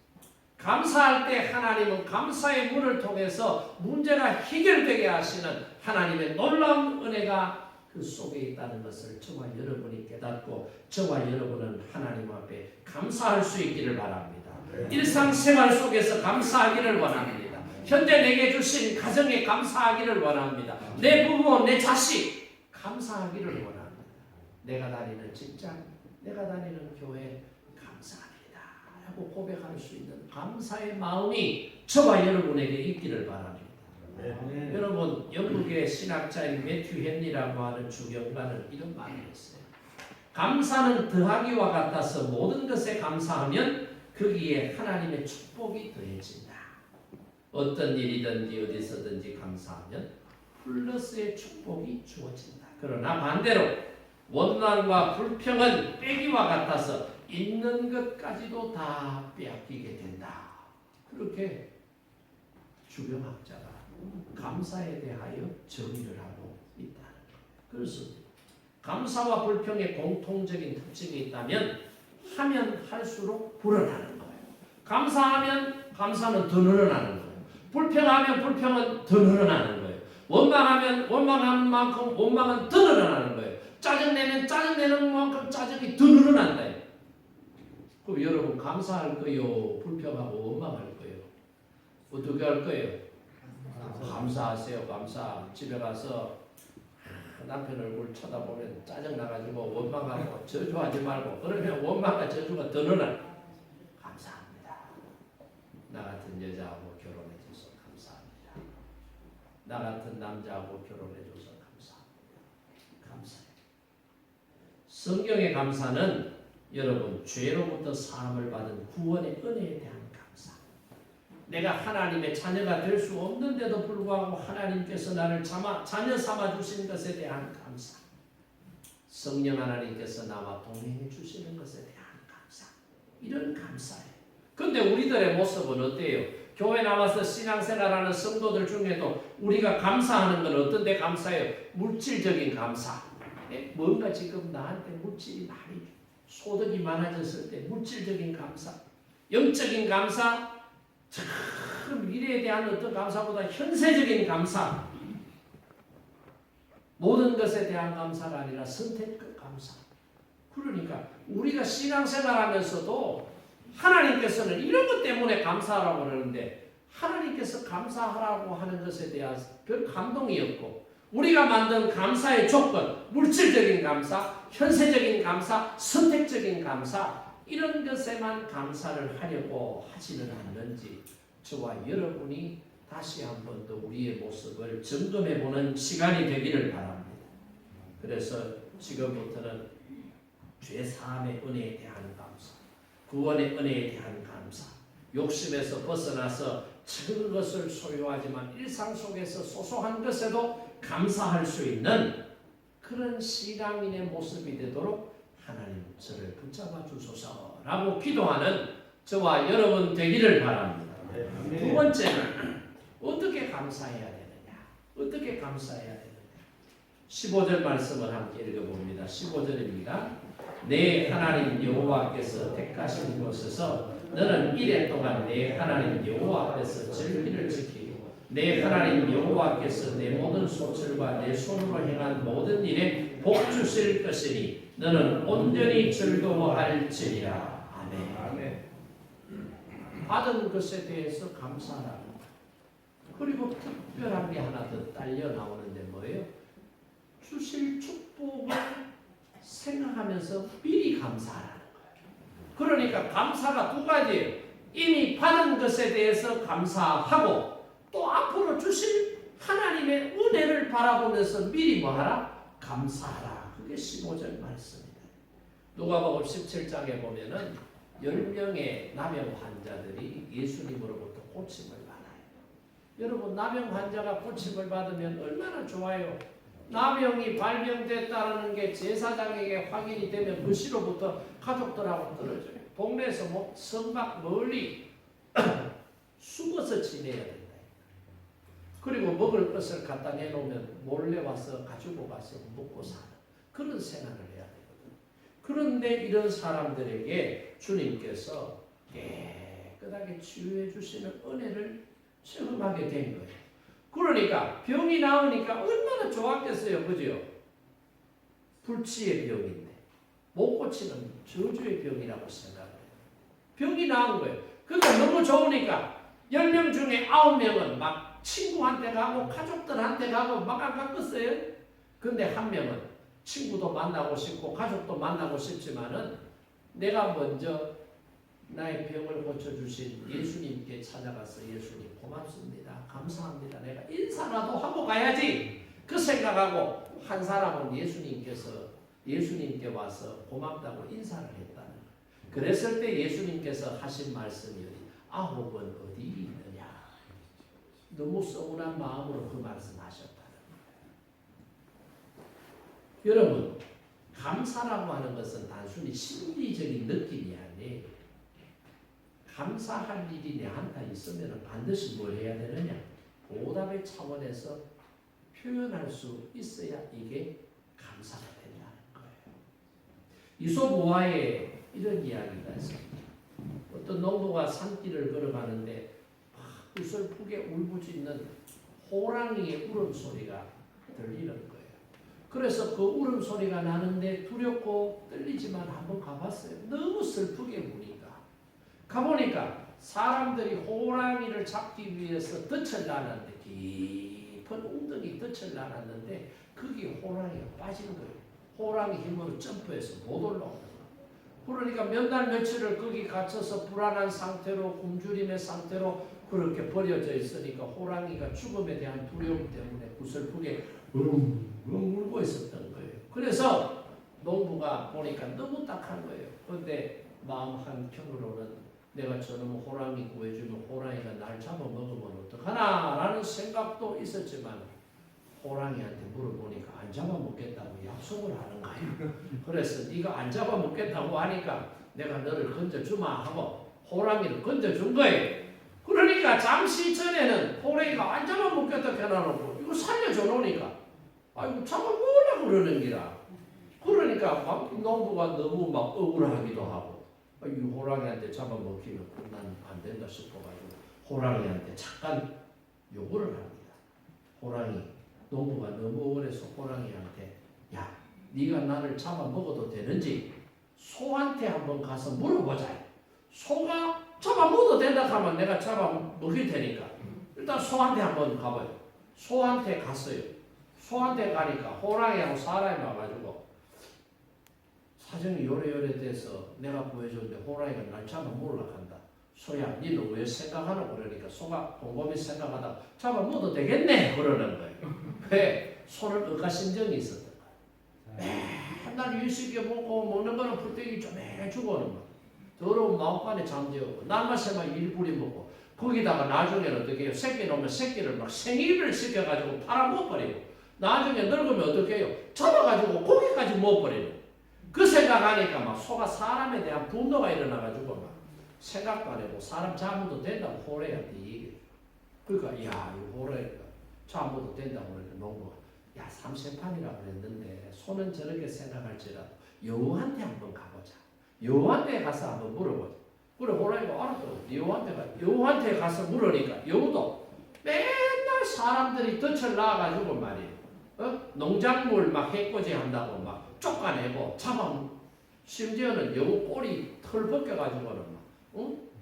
감사할 때 하나님은 감사의 문을 통해서 문제가 해결되게 하시는 하나님의 놀라운 은혜가 그 속에 있다는 것을 저와 여러분이 깨닫고 저와 여러분은 하나님 앞에 감사할 수 있기를 바랍니다. 일상생활 속에서 감사하기를 원합니다. 현재 내게 주신 가정에 감사하기를 원합니다. 내 부모, 내 자식 감사하기를 원합니다. 내가 다니는 직장, 내가 다니는 교회 감사합니다 라고 고백할 수 있는 감사의 마음이 저와 여러분에게 있기를 바랍니다. 네. 여러분 영국의 신학자인 매튜 헨리라고 하는 주경가는 이런 말을 했어요. 감사는 더하기와 같아서 모든 것에 감사하면 거기에 하나님의 축복이 더해진다. 어떤 일이든지 어디서든지 감사하면 플러스의 축복이 주어진다. 그러나 반대로 원망과 불평은 빼기와 같아서 있는 것까지도 다 빼앗기게 된다. 그렇게 주경학자가 감사에 대하여 정의를 하고 있다는 거예요. 그래서 감사와 불평의 공통적인 특징이 있다면 하면 할수록 불어나는 거예요. 감사하면 감사는 더 늘어나는 거예요. 불평하면 불평은 더 늘어나는 거예요. 원망하면 원망하는 만큼 원망은 더 늘어나는 거예요. 짜증내면 짜증내는 만큼 짜증이 더 늘어난다. 그럼 여러분 감사할 거요? 불평하고 원망할 거요? 어떻게 할 거예요? 감사하세요. 감사. 집에 가서 남편 얼굴 쳐다보면 짜증나가지고 원망하고 저주하지 말고 그러면 원망과 저주가 더 늘어나. 감사합니다. 나 같은 여자하고 결혼해줘서 감사합니다. 나 같은 남자하고 결혼해줘서 감사합니다. 감사해요. 성경의 감사는 여러분 죄로부터 사함을 받은 구원의 은혜에 대한 감사. 내가 하나님의 자녀가 될 수 없는데도 불구하고 하나님께서 나를 자녀 삼아 주신 것에 대한 감사. 성령 하나님께서 나와 동행해 주시는 것에 대한 감사. 이런 감사예요. 근데 우리들의 모습은 어때요? 교회 나와서 신앙생활하는 성도들 중에도 우리가 감사하는 건 어떤 데 감사해요? 물질적인 감사. 뭔가 지금 나한테 물질이 많이 소득이 많아졌을 때 물질적인 감사. 영적인 감사. 참 미래에 대한 어떤 감사보다 현세적인 감사. 모든 것에 대한 감사가 아니라 선택적 감사. 그러니까 우리가 신앙생활하면서도 하나님께서는 이런 것 때문에 감사하라고 그러는데 하나님께서 감사하라고 하는 것에 대한 별 감동이 없고 우리가 만든 감사의 조건, 물질적인 감사, 현세적인 감사, 선택적인 감사 이런 것에만 감사를 하려고 하지는 않는지 저와 여러분이 다시 한 번 더 우리의 모습을 점검해보는 시간이 되기를 바랍니다. 그래서 지금부터는 죄사함의 은혜에 대한 감사, 구원의 은혜에 대한 감사, 욕심에서 벗어나서 적은 것을 소유하지만 일상 속에서 소소한 것에도 감사할 수 있는 그런 신앙인의 모습이 되도록 하나님 저를 붙잡아 주소서라고 기도하는 저와 여러분 되기를 바랍니다. 두 번째는 어떻게 감사해야 되느냐? 어떻게 감사해야 되느냐? 15절 말씀을 함께 읽어봅니다. 15절입니다. 내 하나님 여호와께서 택하신 곳에서 너는 이래 동안 내 하나님 여호와 앞에서 절기를 지키고 내 하나님 여호와께서 내 모든 소철과 내 손으로 행한 모든 일에 복 주실 것이니 너는 온전히 즐거워할지니라. 아멘. 받은 것에 대해서 감사하라. 그리고 특별한 게 하나 더 딸려 나오는데 뭐예요? 주실 축복을 생각하면서 미리 감사하라는 거예요. 그러니까 감사가 두 가지예요. 이미 받은 것에 대해서 감사하고 또 앞으로 주실 하나님의 은혜를 바라보면서 미리 뭐하라? 감사하라. 그게 15절 말씀입니다. 누가복음 17장에 보면은 10명의 남영 환자들이 예수님으로부터 고침을 받아요. 여러분 남영 환자가 고침을 받으면 얼마나 좋아요. 남영이 발병됐다는 게 제사장에게 확인이 되면 그 시로부터 가족들하고 떨어져요. 동네에서 뭐 성막 멀리 숨어서 지내야 된다. 그리고 먹을 것을 갖다 내놓으면 몰래 와서 가지고 가서 먹고 사는 그런 생활을 해야 되거든. 그런데 이런 사람들에게 주님께서 깨끗하게 치유해 주시는 은혜를 체험하게 된 거예요. 그러니까 병이 나으니까 얼마나 좋았겠어요. 그죠? 불치의 병인데 못 고치는 저주의 병이라고 생각해요. 병이 나은 거예요. 그러니까 너무 좋으니까 10명 중에 9명은 막 친구한테 가고 가족들한테 가고 막 안 갔겠어요. 근데 한 명은 친구도 만나고 싶고 가족도 만나고 싶지만은 내가 먼저 나의 병을 고쳐주신 예수님께 찾아가서 예수님 고맙습니다. 감사합니다. 내가 인사라도 하고 가야지. 그 생각하고 한 사람은 예수님께 와서 고맙다고 인사를 했다는 거예요. 그랬을 때 예수님께서 하신 말씀이 9은 어디 있느냐. 너무 서운한 마음으로 그 말씀하셨다는 거예요. 여러분 감사라고 하는 것은 단순히 심리적인 느낌이 아니에요. 감사할 일이 내한테 있으면 반드시 뭘 해야 되느냐? 보답의 차원에서 표현할 수 있어야 이게 감사가 된다는 거예요. 이솝우화에 이런 이야기가 있습니다. 어떤 농부가 산길을 걸어가는데 으슬프게 울부짖는 호랑이의 울음소리가 들리는 거예요. 그래서 그 울음소리가 나는데 두렵고 떨리지만 한번 가봤어요. 너무 슬프게 우니까. 가보니까 사람들이 호랑이를 잡기 위해서 덫을 놔놨는데 깊은 웅덩이 덫을 놔놨는데 거기에 호랑이가 빠진 거예요. 호랑이 힘으로 점프해서 못 올라오는 거예요. 그러니까 몇 날 며칠을 거기 갇혀서 불안한 상태로 굶주림의 상태로 그렇게 버려져 있으니까 호랑이가 죽음에 대한 두려움 때문에 구슬프게 울고 있었던 거예요. 그래서 농부가 보니까 너무 딱한 거예요. 그런데 마음 한편으로는 내가 저놈 호랑이 구해주면 호랑이가 날 잡아먹으면 어떡하나 라는 생각도 있었지만 호랑이한테 물어보니까 안 잡아먹겠다고 약속을 하는 거예요. 그래서 네가 안 잡아먹겠다고 하니까 내가 너를 건져주마 하고 호랑이를 건져준 거예요. 그러니까 잠시 전에는 호랑이가 안 잡아먹겠다 해놔놓고 이거 살려줘 놓으니까 아이고 잡아먹으려고 그러는 기라. 그러니까 농부가 너무 막 억울하기도 하고 이 호랑이한테 잡아먹히면 난 안 된다 싶어가지고 호랑이한테 잠깐 요구를 합니다. 농부가 너무 억울해서 호랑이한테 야 네가 나를 잡아먹어도 되는지 소한테 한번 가서 물어보자. 소가 잡아먹어도 된다 하면 내가 잡아먹일 테니까 일단 소한테 한번 가봐요. 소한테 갔어요. 소한테 가니까 호랑이하고 사람이 와가지고 사정이 요래요래 돼서 내가 보여줬는데 호랑이가 날 잡아먹으려고 한다. 소야 니는 왜 생각하노? 그러니까 소가 곰곰이 생각하다 잡아먹어도 되겠네 그러는 거예요. 왜? 소는 억가심정이 있었던 거예요. 맨날 일식에 먹고 먹는 거는 풀떼기 좀 해주고는 막 더러운 마음간에 잠재우고 날만 새만 일부리 먹고 거기다가 나중에는 어떻게 해요? 새끼 놓으면 새끼를 막 생일을 시켜가지고 팔아먹어버리고 나중에 늙으면 어떻게 해요? 잡아가지고 고기까지 먹어버리는 그 생각하니까 막 소가 사람에 대한 분노가 일어나가지고 막 생각도 안 해고 사람 잡아도 된다고 호랑이한테 얘기해요. 그러니까 야 이거 호랑이가 잡아도 된다고 그러니까 농부가 야 삼세판이라고 그랬는데 소는 저렇게 생각할지라도 여우한테 한번 가보자. 여우한테 가서 한번 물어보자. 그래 호랑이가 알았어. 여우한테 가서 물으니까 여우도 맨날 사람들이 덫을 놔가지고 말이에요. 농작물 막 해코지 한다고 막 쫓아내고 심지어는 여우 꼬리 털 벗겨가지고는 막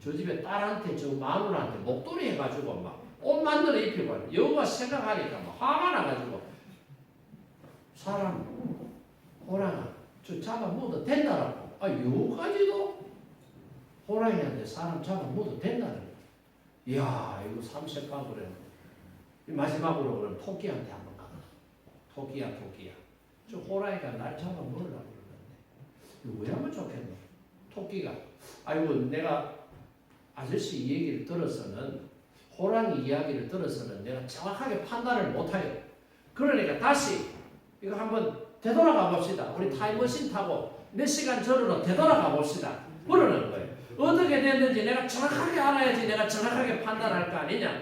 저 집에 딸한테 저 마누라한테 목도리 해가지고 막 옷 만들어 입히고 여우가 생각하니까 막 화가 나가지고 사람 호랑이 저 잡아먹어도 된다라고. 여우까지도 호랑이한테 사람 잡아먹어도 된다는 거야. 이야 이거 삼색과 그래. 마지막으로 그럼 토끼한테 한번 가봐. 토끼야. 저 호랑이가 날 잡아먹으려고 그러는데 이거 왜 하면 좋겠노? 토끼가 아이고 내가 아저씨 이 얘기를 들어서는 호랑이 이야기를 들어서는 내가 정확하게 판단을 못하요. 그러니까 다시 이거 한번 되돌아가 봅시다. 우리 타임머신 타고 몇 시간 전으로 되돌아가 봅시다. 그러는 거예요. 어떻게 됐는지 내가 정확하게 알아야지 내가 정확하게 판단할 거 아니냐.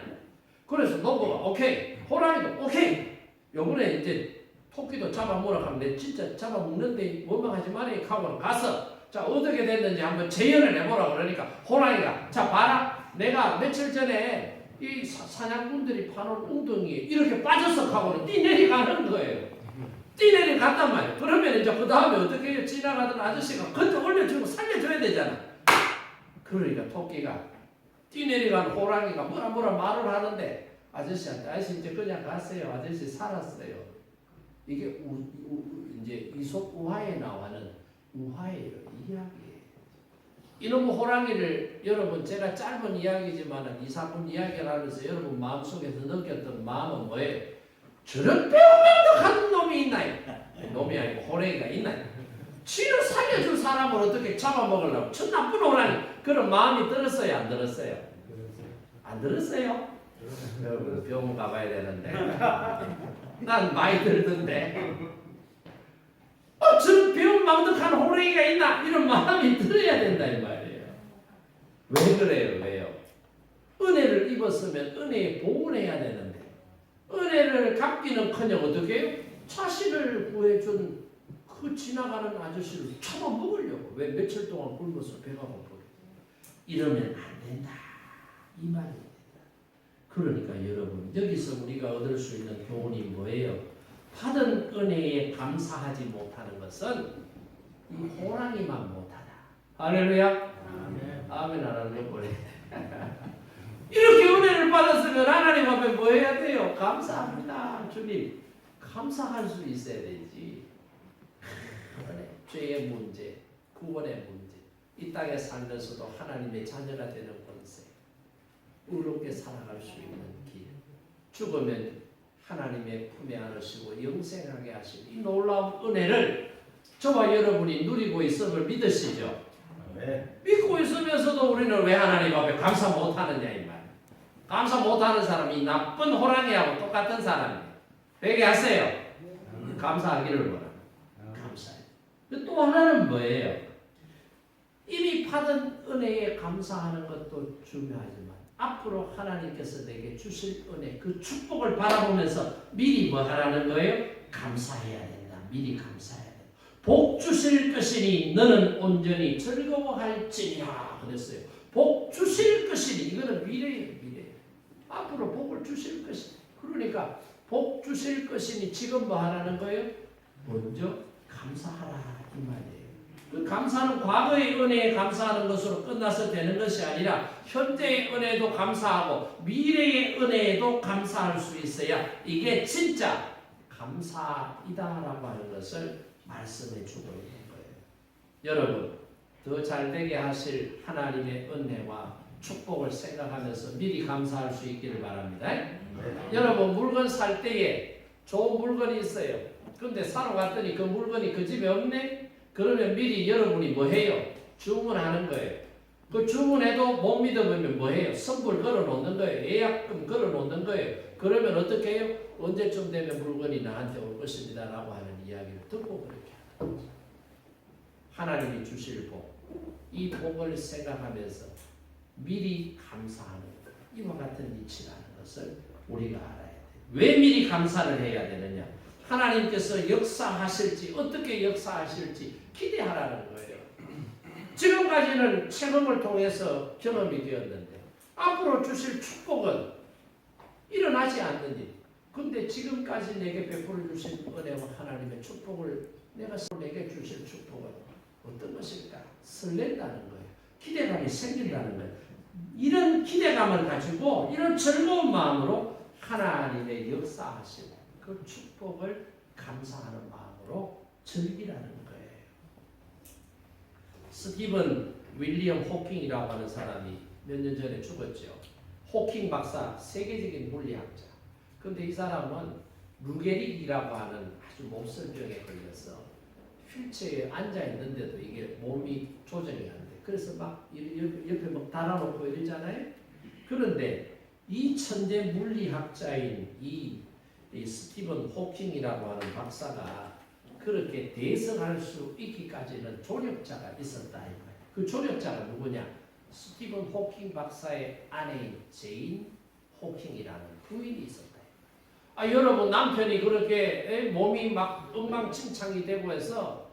그래서 농부가 오케이, 호랑이도 오케이. 요번에 이제 토끼도 잡아먹으라 하면 내 진짜 잡아먹는데 원망하지 말이 하고 가서 자 어떻게 됐는지 한번 재연을 해보라 그러니까 호랑이가 자 봐라 내가 며칠 전에 이 사냥꾼들이 파는 웅덩이에 이렇게 빠져서 하고는 뛰내려가는 거예요. 뛰내려갔단 말이에요. 그러면 이제 그 다음에 어떻게 해요? 지나가던 아저씨가 그때 올려주고 살려줘야 되잖아. 그러니까 토끼가 뛰내려간 호랑이가 뭐라 말을 하는데 아저씨한테 아저씨 이제 그냥 가세요. 아저씨 살았어요. 이게 이제 이솝 우화에 나와는 우화예요. 이야기예요. 이놈의 호랑이를 여러분 제가 짧은 이야기지만 2, 3분 이야기를 하면서 여러분 마음속에서 느꼈던 마음은 뭐예요? 저런 배우맹덕한 놈이 있나요? 놈이 아니고 호랑이가 있나요? 쥐를 살려줄 사람을 어떻게 잡아먹으려고 저 나쁜 호랑이 그런 마음이 들었어요? 안 들었어요? 안 들었어요? 여러분 병원 가봐야 되는데 난 많이 들던데 저런 배은망덕한 호랑이가 있나? 이런 마음이 들어야 된다 이 말이에요. 왜 그래요? 왜요? 은혜를 입었으면 은혜에 복원해야 되는데 은혜를 갚기는커녕 어떻게 해요? 자신을 구해준 그 지나가는 아저씨를 잡아먹으려고 왜 며칠 동안 굶어서 배가 고프게 이러면 안 된다 이 말입니다. 그러니까 여러분 여기서 우리가 얻을 수 있는 교훈이 뭐예요? 받은 은혜에 감사하지 못하는 것은 이 호랑이만 못하다. 할렐루야. 아멘 안 하는 거래. 이렇게 은혜를 받았으면 하나님 앞에 뭐 해야 돼요? 감사합니다. 주님 감사할 수 있어야 되지. 죄의 문제, 구원의 문제, 이 땅에 살면서도 하나님의 자녀가 되는 권세, 의롭게 살아갈 수 있는 길, 죽으면 하나님의 품에 안으시고 영생하게 하신 이 놀라운 은혜를 저와 여러분이 누리고 있음을 믿으시죠? 네. 믿고 있으면서도 우리는 왜 하나님 앞에 감사 못하느냐 이 말. 감사 못하는 사람이 나쁜 호랑이하고 똑같은 사람이에요. 회개하세요. 감사하기를 원합니다. 감사해요. 또 하나는 뭐예요? 이미 받은 은혜에 감사하는 것도 중요하지만 앞으로 하나님께서 내게 주실 은혜 그 축복을 바라보면서 미리 뭐 하라는 거예요? 감사해야 된다. 미리 감사해야 된다. 복 주실 것이니 너는 온전히 즐거워할지니라 그랬어요. 복 주실 것이니 이거는 미래예요. 미래. 앞으로 복을 주실 것이니 그러니까 복 주실 것이니 지금 뭐 하라는 거예요? 먼저 감사하라 이 말이에요. 그 감사는 과거의 은혜에 감사하는 것으로 끝나서 되는 것이 아니라 현재의 은혜에도 감사하고 미래의 은혜에도 감사할 수 있어야 이게 진짜 감사이다라고 하는 것을 말씀해 주고 있는 거예요. 여러분, 더 잘되게 하실 하나님의 은혜와 축복을 생각하면서 미리 감사할 수 있기를 바랍니다. 여러분, 물건 살 때에 좋은 물건이 있어요. 근데 사러 갔더니 그 물건이 그 집에 없네? 그러면 미리 여러분이 뭐 해요? 주문하는 거예요. 그 주문해도 못 믿어보면 뭐 해요? 선불 걸어 놓는 거예요. 예약금 걸어 놓는 거예요. 그러면 어떻게 해요? 언제쯤 되면 물건이 나한테 올 것입니다 라고 하는 이야기를 듣고 그렇게 하는 거죠. 하나님이 주실 복, 이 복을 생각하면서 미리 감사하는 것, 이와 같은 이치라는 것을 우리가 알아야 돼요. 왜 미리 감사를 해야 되느냐? 하나님께서 역사하실지 어떻게 역사하실지 기대하라는 거예요. 지금까지는 체험을 통해서 경험이 되었는데 앞으로 주실 축복은 일어나지 않는 일. 근데 지금까지 내게 베풀어 주신 은혜와 하나님의 축복을 내게 주실 축복은 어떤 것일까? 설렌다는 거예요. 기대감이 생긴다는 거예요. 이런 기대감을 가지고 이런 즐거운 마음으로 하나님의 역사하신 그 축복을 감사하는 마음으로 즐기라는 거예요. 스티븐 윌리엄 호킹이라고 하는 사람이 몇 년 전에 죽었죠. 호킹 박사, 세계적인 물리학자. 근데 이 사람은 루게릭이라고 하는 아주 몹쓸 병에 걸려서 휠체어에 앉아 있는데도 이게 몸이 조정이 안 돼. 그래서 막 옆에 막 달아놓고 이러잖아요. 그런데 이 천재 물리학자인 이 스티븐 호킹이라고 하는 박사가 그렇게 대성할 수 있기까지는 조력자가 있었다. 그 조력자가 누구냐? 스티븐 호킹 박사의 아내인 제인 호킹이라는 부인이 있었다. 여러분, 남편이 그렇게 몸이 막 엉망진창이 되고 해서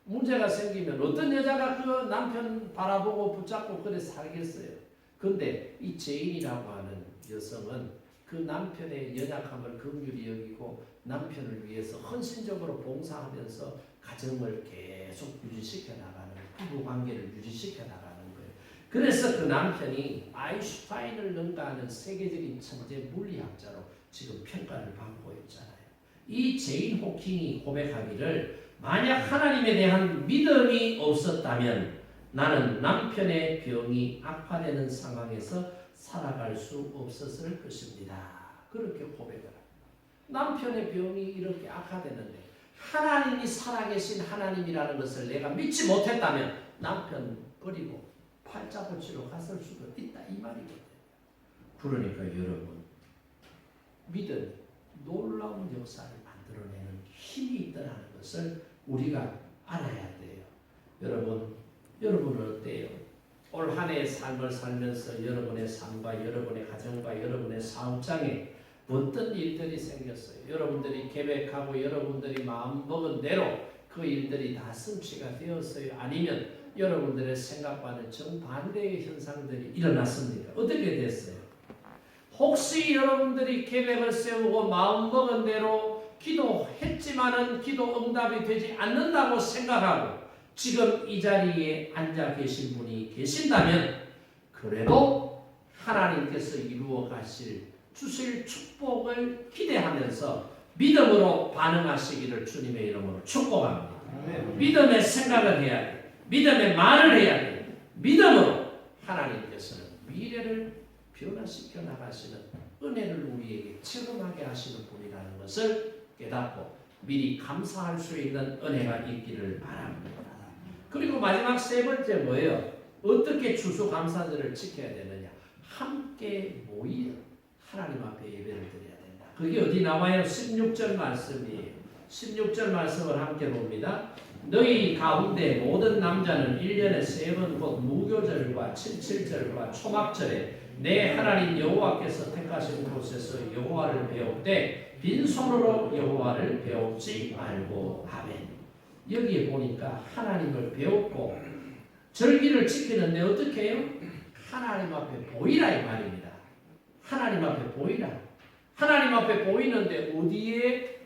문제가 생기면 어떤 여자가 그 남편 바라보고 붙잡고 그래 살겠어요. 근데 이 제인이라고 하는 여성은 그 남편의 연약함을 긍휼히 여기고 남편을 위해서 헌신적으로 봉사하면서 가정을 계속 유지시켜 나가는, 부부 관계를 유지시켜 나가는 거예요. 그래서 그 남편이 아인슈타인을 능가하는 세계적인 천재 물리학자로 지금 평가를 받고 있잖아요. 이 제인 호킹이 고백하기를 만약 하나님에 대한 믿음이 없었다면 나는 남편의 병이 악화되는 상황에서 살아갈 수 없었을 것입니다. 그렇게 고백을 합니다. 남편의 병이 이렇게 악화되는데 하나님이 살아계신 하나님이라는 것을 내가 믿지 못했다면 남편 버리고 팔자고치로 갔을 수도 있다 이 말이거든요. 그러니까 여러분, 믿음이 놀라운 역사를 만들어내는 힘이 있다는 것을 우리가 알아야 돼요. 여러분은 어때요? 올 한 해의 삶을 살면서 여러분의 삶과 여러분의 가정과 여러분의 사업장에 어떤 일들이 생겼어요? 여러분들이 계획하고 여러분들이 마음먹은 대로 그 일들이 다 성취가 되었어요? 아니면 여러분들의 생각과는 정반대의 현상들이 일어났습니까? 어떻게 됐어요? 혹시 여러분들이 계획을 세우고 마음먹은 대로 기도했지만은 기도 응답이 되지 않는다고 생각하고 지금 이 자리에 앉아 계신 분이 계신다면 그래도 하나님께서 이루어 주실 축복을 기대하면서 믿음으로 반응하시기를 주님의 이름으로 축복합니다. 믿음의 생각을 해야 돼. 믿음의 말을 해야 돼. 믿음으로 하나님께서는 미래를 변화시켜 나가시는 은혜를 우리에게 체험하게 하시는 분이라는 것을 깨닫고 미리 감사할 수 있는 은혜가 있기를 바랍니다. 그리고 마지막 세 번째 뭐예요? 어떻게 추수감사절을 지켜야 되느냐? 함께 모여 하나님 앞에 예배를 드려야 된다. 그게 어디 나와요? 16절 말씀이에요. 16절 말씀을 함께 봅니다. 너희 가운데 모든 남자는 1년에 3번 곧 무교절과 칠칠절과 초막절에 내 하나님 여호와께서 택하신 곳에서 여호와를 배웁되 빈손으로 여호와를 배웁지 말고 하매. 여기에 보니까 하나님을 배웠고 절기를 지키는데 어떻게 해요? 하나님 앞에 보이라 이 말입니다. 하나님 앞에 보이라. 하나님 앞에 보이는데 어디에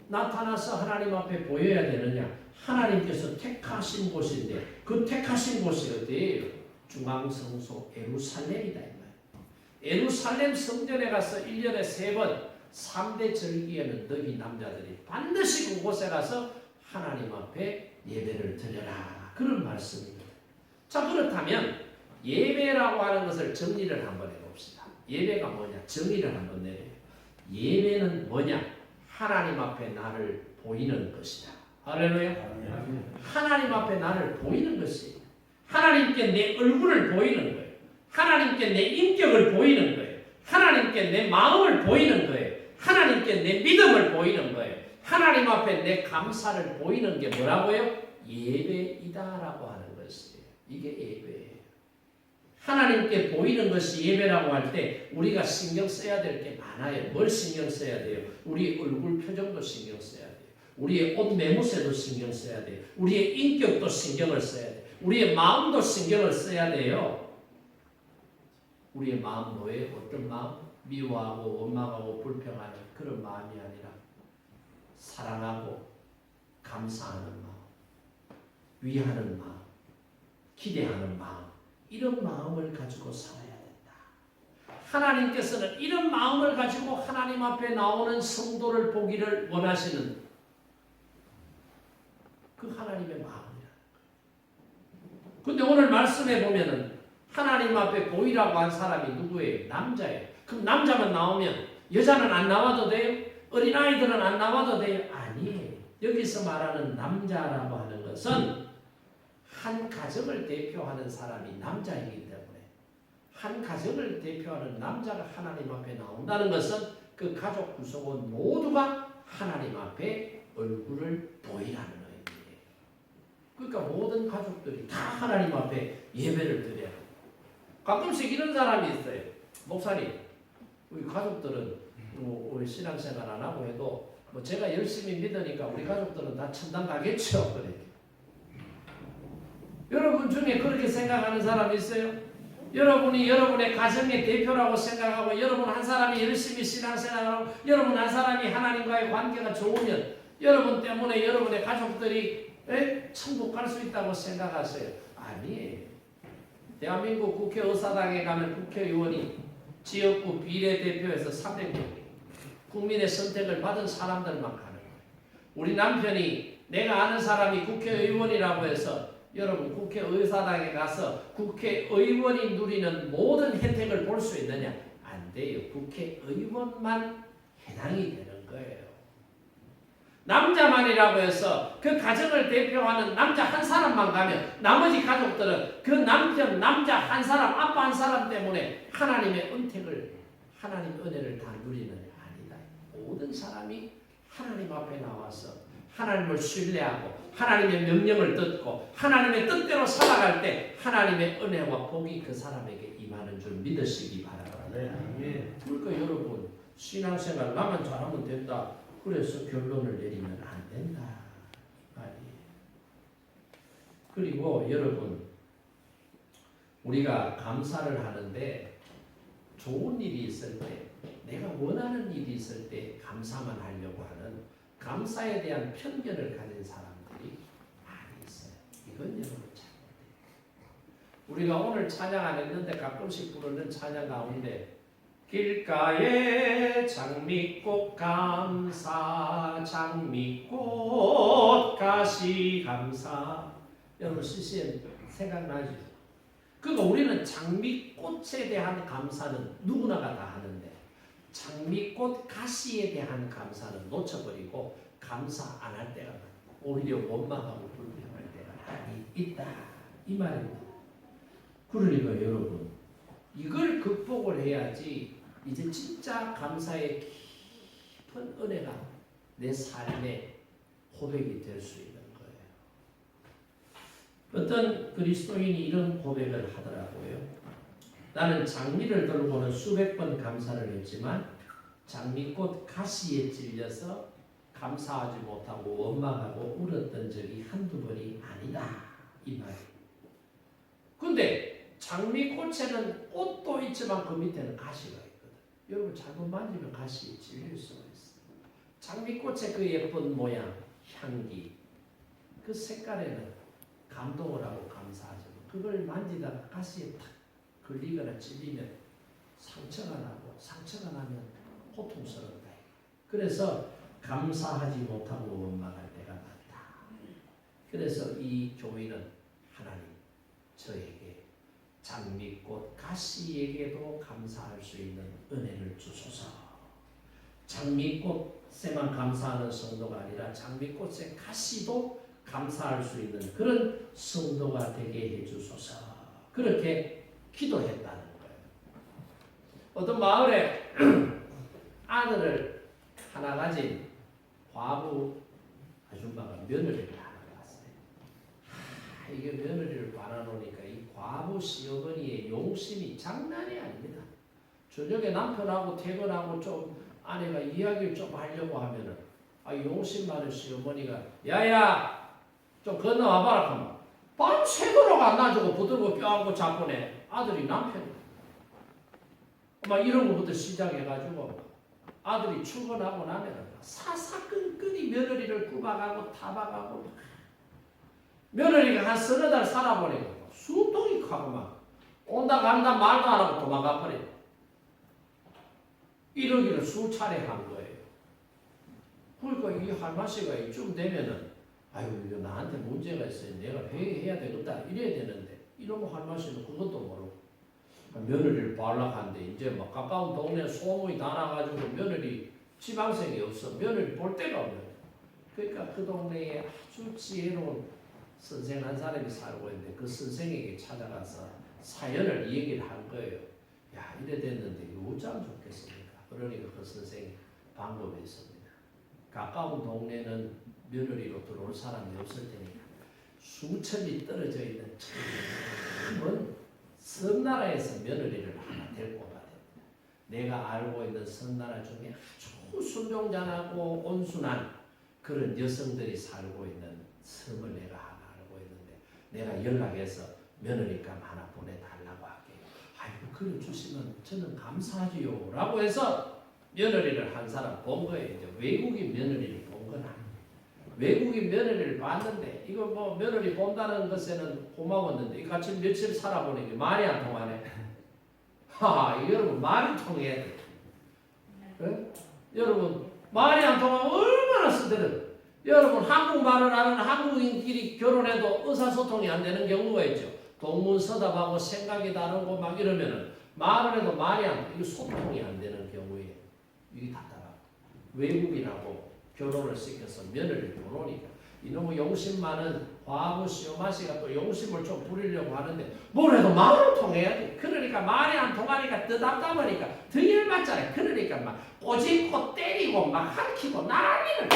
나타나서 하나님 앞에 보여야 되느냐? 하나님께서 택하신 곳인데 그 택하신 곳이 어디예요? 중앙성소 예루살렘이다. 예루살렘 성전에 가서 1년에 3번 3대 절기에는 너희 남자들이 반드시 그곳에 가서 하나님 앞에 예배를 드려라. 그런 말씀입니다. 자, 그렇다면 예배라고 하는 것을 정리를 한번 해봅시다. 예배가 뭐냐? 정의를 한번 내려요. 예배는 뭐냐? 하나님 앞에 나를 보이는 것이다. 할렐루야. 하나님 앞에 나를 보이는 것이 하나님께 내 얼굴을 보이는 거예요. 하나님께 내 인격을 보이는 거예요. 하나님께 내 마음을 보이는 거예요. 하나님께 내 믿음을 보이는 거예요. 하나님 앞에 내 감사를 보이는 게 뭐라고요? 예배이다라고 하는 것이에요. 이게 예배예요. 하나님께 보이는 것이 예배라고 할 때 우리가 신경 써야 될 게 많아요. 뭘 신경 써야 돼요? 우리 얼굴 표정도 신경 써야 돼요. 우리의 옷 매무새도 신경 써야 돼요. 우리의 인격도 신경을 써야 돼요. 우리의 마음도 신경을 써야 돼요. 우리의 마음 뭐예요? 어떤 마음? 미워하고 원망하고 불평하는 그런 마음이 아니라 사랑하고 감사하는 마음, 위하는 마음, 기대하는 마음, 이런 마음을 가지고 살아야 된다. 하나님께서는 이런 마음을 가지고 하나님 앞에 나오는 성도를 보기를 원하시는 그 하나님의 마음이라. 근데 오늘 말씀에 보면은 하나님 앞에 보이라고 한 사람이 누구예요? 남자예요. 그럼 남자만 나오면 여자는 안 나와도 돼요? 어린아이들은 안 나와도 돼요? 아니에요. 여기서 말하는 남자라고 하는 것은 한 가정을 대표하는 사람이 남자이기 때문에 한 가정을 대표하는 남자가 하나님 앞에 나온다는 것은 그 가족 구성원 모두가 하나님 앞에 얼굴을 보이라는 의미예요. 그러니까 모든 가족들이 다 하나님 앞에 예배를 드려야 돼요. 가끔씩 이런 사람이 있어요. 목사님, 우리 가족들은 우리 신앙생활 안 하고 해도 뭐 제가 열심히 믿으니까 우리 가족들은 다 천당 가겠죠. 그래. 여러분 중에 그렇게 생각하는 사람 있어요? 여러분이 여러분의 가정의 대표라고 생각하고 여러분 한 사람이 열심히 신앙생활하고 여러분 한 사람이 하나님과의 관계가 좋으면 여러분 때문에 여러분의 가족들이 천국 갈 수 있다고 생각하세요? 아니에요. 대한민국 국회의사당에 가면 국회의원이 지역구 비례대표에서 300명 국민의 선택을 받은 사람들만 가는 거예요. 우리 남편이 내가 아는 사람이 국회의원이라고 해서 여러분 국회의사당에 가서 국회의원이 누리는 모든 혜택을 볼 수 있느냐? 안 돼요. 국회의원만 해당이 되는 거예요. 남자만이라고 해서 그 가정을 대표하는 남자 한 사람만 가면 나머지 가족들은 그 남편, 남자 한 사람, 아빠 한 사람 때문에 하나님의 은택을, 하나님의 은혜를 다 누리느냐? 아니다. 모든 사람이 하나님 앞에 나와서 하나님을 신뢰하고 하나님의 명령을 듣고 하나님의 뜻대로 살아갈 때 하나님의 은혜와 복이 그 사람에게 임하는 줄 믿으시기 바랍니다. 그러니까 여러분 신앙생활 나만 잘하면 된다. 그래서 결론을 내리면 안 된다. 아니에요. 그리고 여러분 우리가 감사를 하는데 좋은 일이 있을 때 내가 원하는 일이 있을 때 감사만 하려고 하는 감사에 대한 편견을 가진 사람들이 많이 있어요. 이건 여러분 잘못돼요. 우리가 오늘 찬양 안 했는데 가끔씩 부르는 찬양 가운데 길가에 장미꽃 감사 장미꽃 가시 감사 여러분 CCM 생각나죠? 그러니까 우리는 장미꽃에 대한 감사는 누구나가 다 하는데 장미꽃 가시에 대한 감사는 놓쳐버리고 감사 안 할 때가 오히려 원망하고 불평할 때가 많이 있다 이 말입니다. 그러니까 여러분 이걸 극복을 해야지 이제 진짜 감사의 깊은 은혜가 내 삶의 고백이 될 수 있는 거예요. 어떤 그리스도인이 이런 고백을 하더라고요. 나는 장미를 들고는 수백 번 감사를 했지만 장미꽃 가시에 찔려서 감사하지 못하고 원망하고 울었던 적이 한두 번이 아니다. 이 말이에요. 근데 장미꽃에는 꽃도 있지만 그 밑에는 가시가 있거든. 여러분 잘못 만지면 가시에 찔릴 수가 있어요. 장미꽃의 그 예쁜 모양, 향기, 그 색깔에는 감동을 하고 감사하죠. 그걸 만지다가 가시에 탁 걸리거나 찔리면 상처가 나고 상처가 나면 고통스럽다. 그래서 감사하지 못하고 원망할 때가 많다. 그래서 이 교회는 하나님 저에게 장미꽃 가시에게도 감사할 수 있는 은혜를 주소서. 장미꽃에만 감사하는 성도가 아니라 장미꽃의 가시도 감사할 수 있는 그런 성도가 되게 해주소서. 그렇게 기도했다는 거예요. 어떤 마을에 아들을 하나 가진 과부 아줌마가 며느리를 하나 봤어요. 이게 며느리를 바라놓으니까 이 과부 시어머니의 용심이 장난이 아닙니다. 저녁에 남편하고 퇴근하고 좀 아내가 이야기를 좀 하려고 하면은 용심 많은 시어머니가 야야 좀 건너와봐라 하면 밤새도록 안 놔주고 부들고 껴안고 자꾸네. 아들이 남편이야. 막 이런 것부터 시작해가지고 아들이 출근하고 나면 사사건건이 며느리를 구박하고 타박하고 며느리가 한 서너 달 살아보니까 숨통이 가고 막 온다 간다 말도 안 하고 도망가 버려. 이러기를 수차례 한 거예요. 그러니까 이 할머니가 이쯤 되면은 아유 이거 나한테 문제가 있어요. 내가 회개해야 되겠다 이래야 되는데 이러면 할머니는 그것도 모르고 며느리를 발락한데 이제 막 가까운 동네 소문이 다 나가지고 며느리 지방생이 없어. 며느리 볼 데가 없는. 그러니까 그 동네에 아주 지혜로운 선생 한 사람이 살고 있는데 그 선생에게 찾아가서 사연을 얘기를 한 거예요. 야 이래 됐는데 이거 어쩌면 좋겠습니까? 그러니까 그 선생이 방법이 있습니다. 가까운 동네는 며느리로 들어올 사람이 없을 테니까 수천리 떨어져 있는 먼 섬나라에서 며느리를 하나 데리고 가야 됩니다. 내가 알고 있는 섬나라 중에 아주 순종잔하고 온순한 그런 여성들이 살고 있는 섬을 내가 하나 알고 있는데 내가 연락해서 며느리감 하나 보내달라고 할게요. 아이고 그래 주시면 저는 감사하지요 라고 해서 며느리를 한 사람 본 거예요. 이제 외국인 며느리를 본 건 아니에요. 외국인 며느리를 봤는데 이거 뭐 며느리 본다는 것에는 고마웠는데 같이 며칠 살아보니까 말이 안 통하네. 하, 여러분 말이 통해야 돼. 네? 여러분 말이 안 통하면 얼마나 쓰더라도 여러분 한국말을 아는 한국인끼리 결혼해도 의사소통이 안 되는 경우가 있죠. 동문서답하고 생각이 다르고 막 이러면은 말을 해도 말이 안 돼. 이거 소통이 안 되는 경우에 이게 답답하고 외국인하고 결혼을 시켜서 며느리를 보내니까 이놈의 용심 많은 과부 시어마시가 또 용심을 좀 부리려고 하는데 뭘 해도 말을 통해야 돼. 그러니까 말이 안 통하니까 더 답답하니까 더 열받잖아요. 그러니까 막 꼬집고 때리고 막 할퀴고 난리를.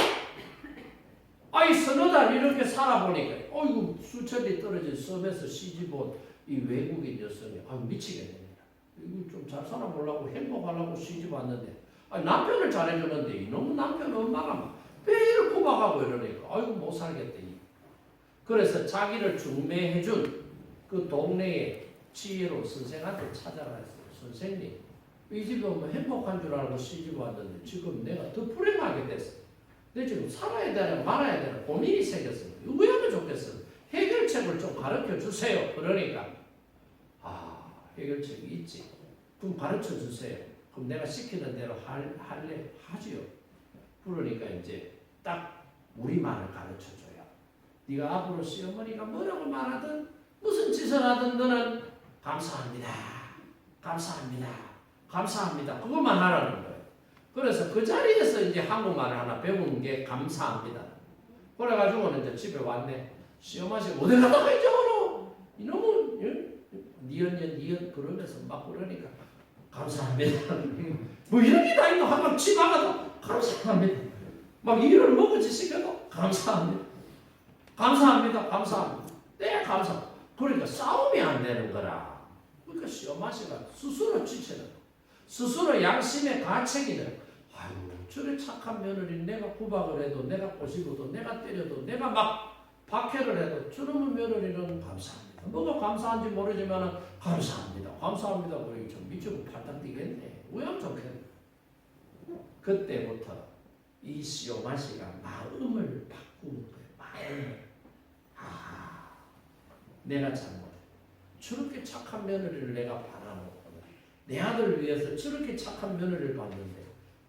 아이 서너 달 이렇게 살아보니까 어이구 수천리 떨어진 섬에서 시집온 이 외국인 여성이 미치겠습니다. 이거 좀 잘 살아보려고 행복하려고 시집 왔는데 남편을 잘해주는데 이놈 남편 엄마가 막 매일 구박하고 이러니까 아이고 못 살겠다. 그래서 자기를 중매해준 그 동네의 지혜로운 선생한테 찾아갔어요. 선생님 이 집에 오면 행복한 줄 알고 시집 왔는데 지금 내가 더 불행하게 됐어. 내 지금 살아야 되나 말아야 되나 고민이 생겼습니다. 이거 왜 하면 좋겠어? 해결책을 좀 가르쳐 주세요. 그러니까 해결책이 있지. 그럼 가르쳐 주세요. 그럼 내가 시키는 대로 할래? 하지요. 그러니까 이제 딱 우리말을 가르쳐 줘요. 네가 앞으로 시어머니가 뭐라고 말하든 무슨 짓을 하든 너는 감사합니다. 감사합니다. 감사합니다. 그것만 하라는 거예요. 그래서 그 자리에서 이제 한국말을 하나 배운 게 감사합니다. 그래가지고는 이제 집에 왔네. 시어머니가 어디 가다가 이제 이놈은 니언 그러면서 막 그러니까 감사합니다. 뭐 이런 게 다 있노. 한번 집 나가도 감사합니다. 막 일을 먹을지 시켜도 감사합니다. 감사합니다. 감사합니다. 네 감사. 그러니까 싸움이 안 되는 거라. 그러니까 시어머니가 스스로 지치는 스스로 양심의 가책이 되는 아유 저래 착한 며느리 내가 구박을 해도 내가 꼬시고도 내가 때려도 내가 막 박해를 해도 저놈의 며느리는 감사합니다. 뭐가 감사한지 모르지만 감사합니다. 감사합니다. 그러니 좀 미치고 팔딱 뛰겠네. 왜 하면 좋겠네. 그때부터 이 요마시가 마음을 바꾸는 거예요. 마음을. 내가 잘못해. 저렇게 착한 며느리를 내가 바라놓고 내 아들을 위해서 저렇게 착한 며느리를 봤는데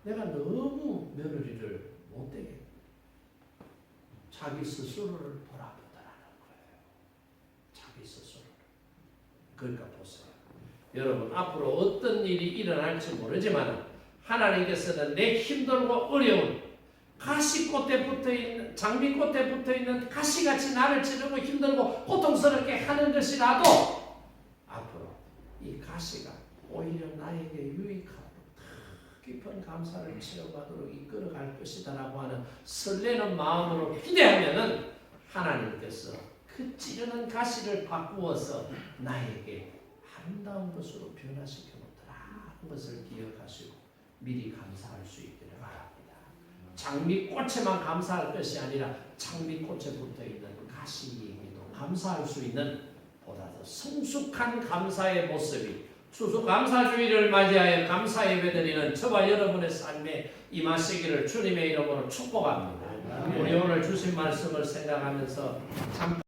내가 너무 며느리를 못되게 자기 스스로를 돌아보더라는 거예요. 자기 스스로를. 그러니까 보세요. 여러분 앞으로 어떤 일이 일어날지 모르지만 하나님께서는 내 힘들고 어려운 가시꽃에 붙어있는 장미꽃에 붙어있는 가시같이 나를 찌르고 힘들고 고통스럽게 하는 것이라도 앞으로 이 가시가 오히려 나에게 유익하고 깊은 감사를 체험하도록 이끌어갈 것이다 라고 하는 설레는 마음으로 기대하면은 하나님께서 그 찌르는 가시를 바꾸어서 나에게 아름다운 것으로 변화시켜 놓더라 하는 것을 기억하시고 미리 감사할 수 있기를 바랍니다. 장미꽃에만 감사할 것이 아니라 장미꽃에 붙어있는 가시에게도 감사할 수 있는 보다 더 성숙한 감사의 모습이 추수감사주의를 맞이하여 감사 예배드리는 저와 여러분의 삶에 임하시기를 주님의 이름으로 축복합니다. 우리 오늘 주신 말씀을 생각하면서 참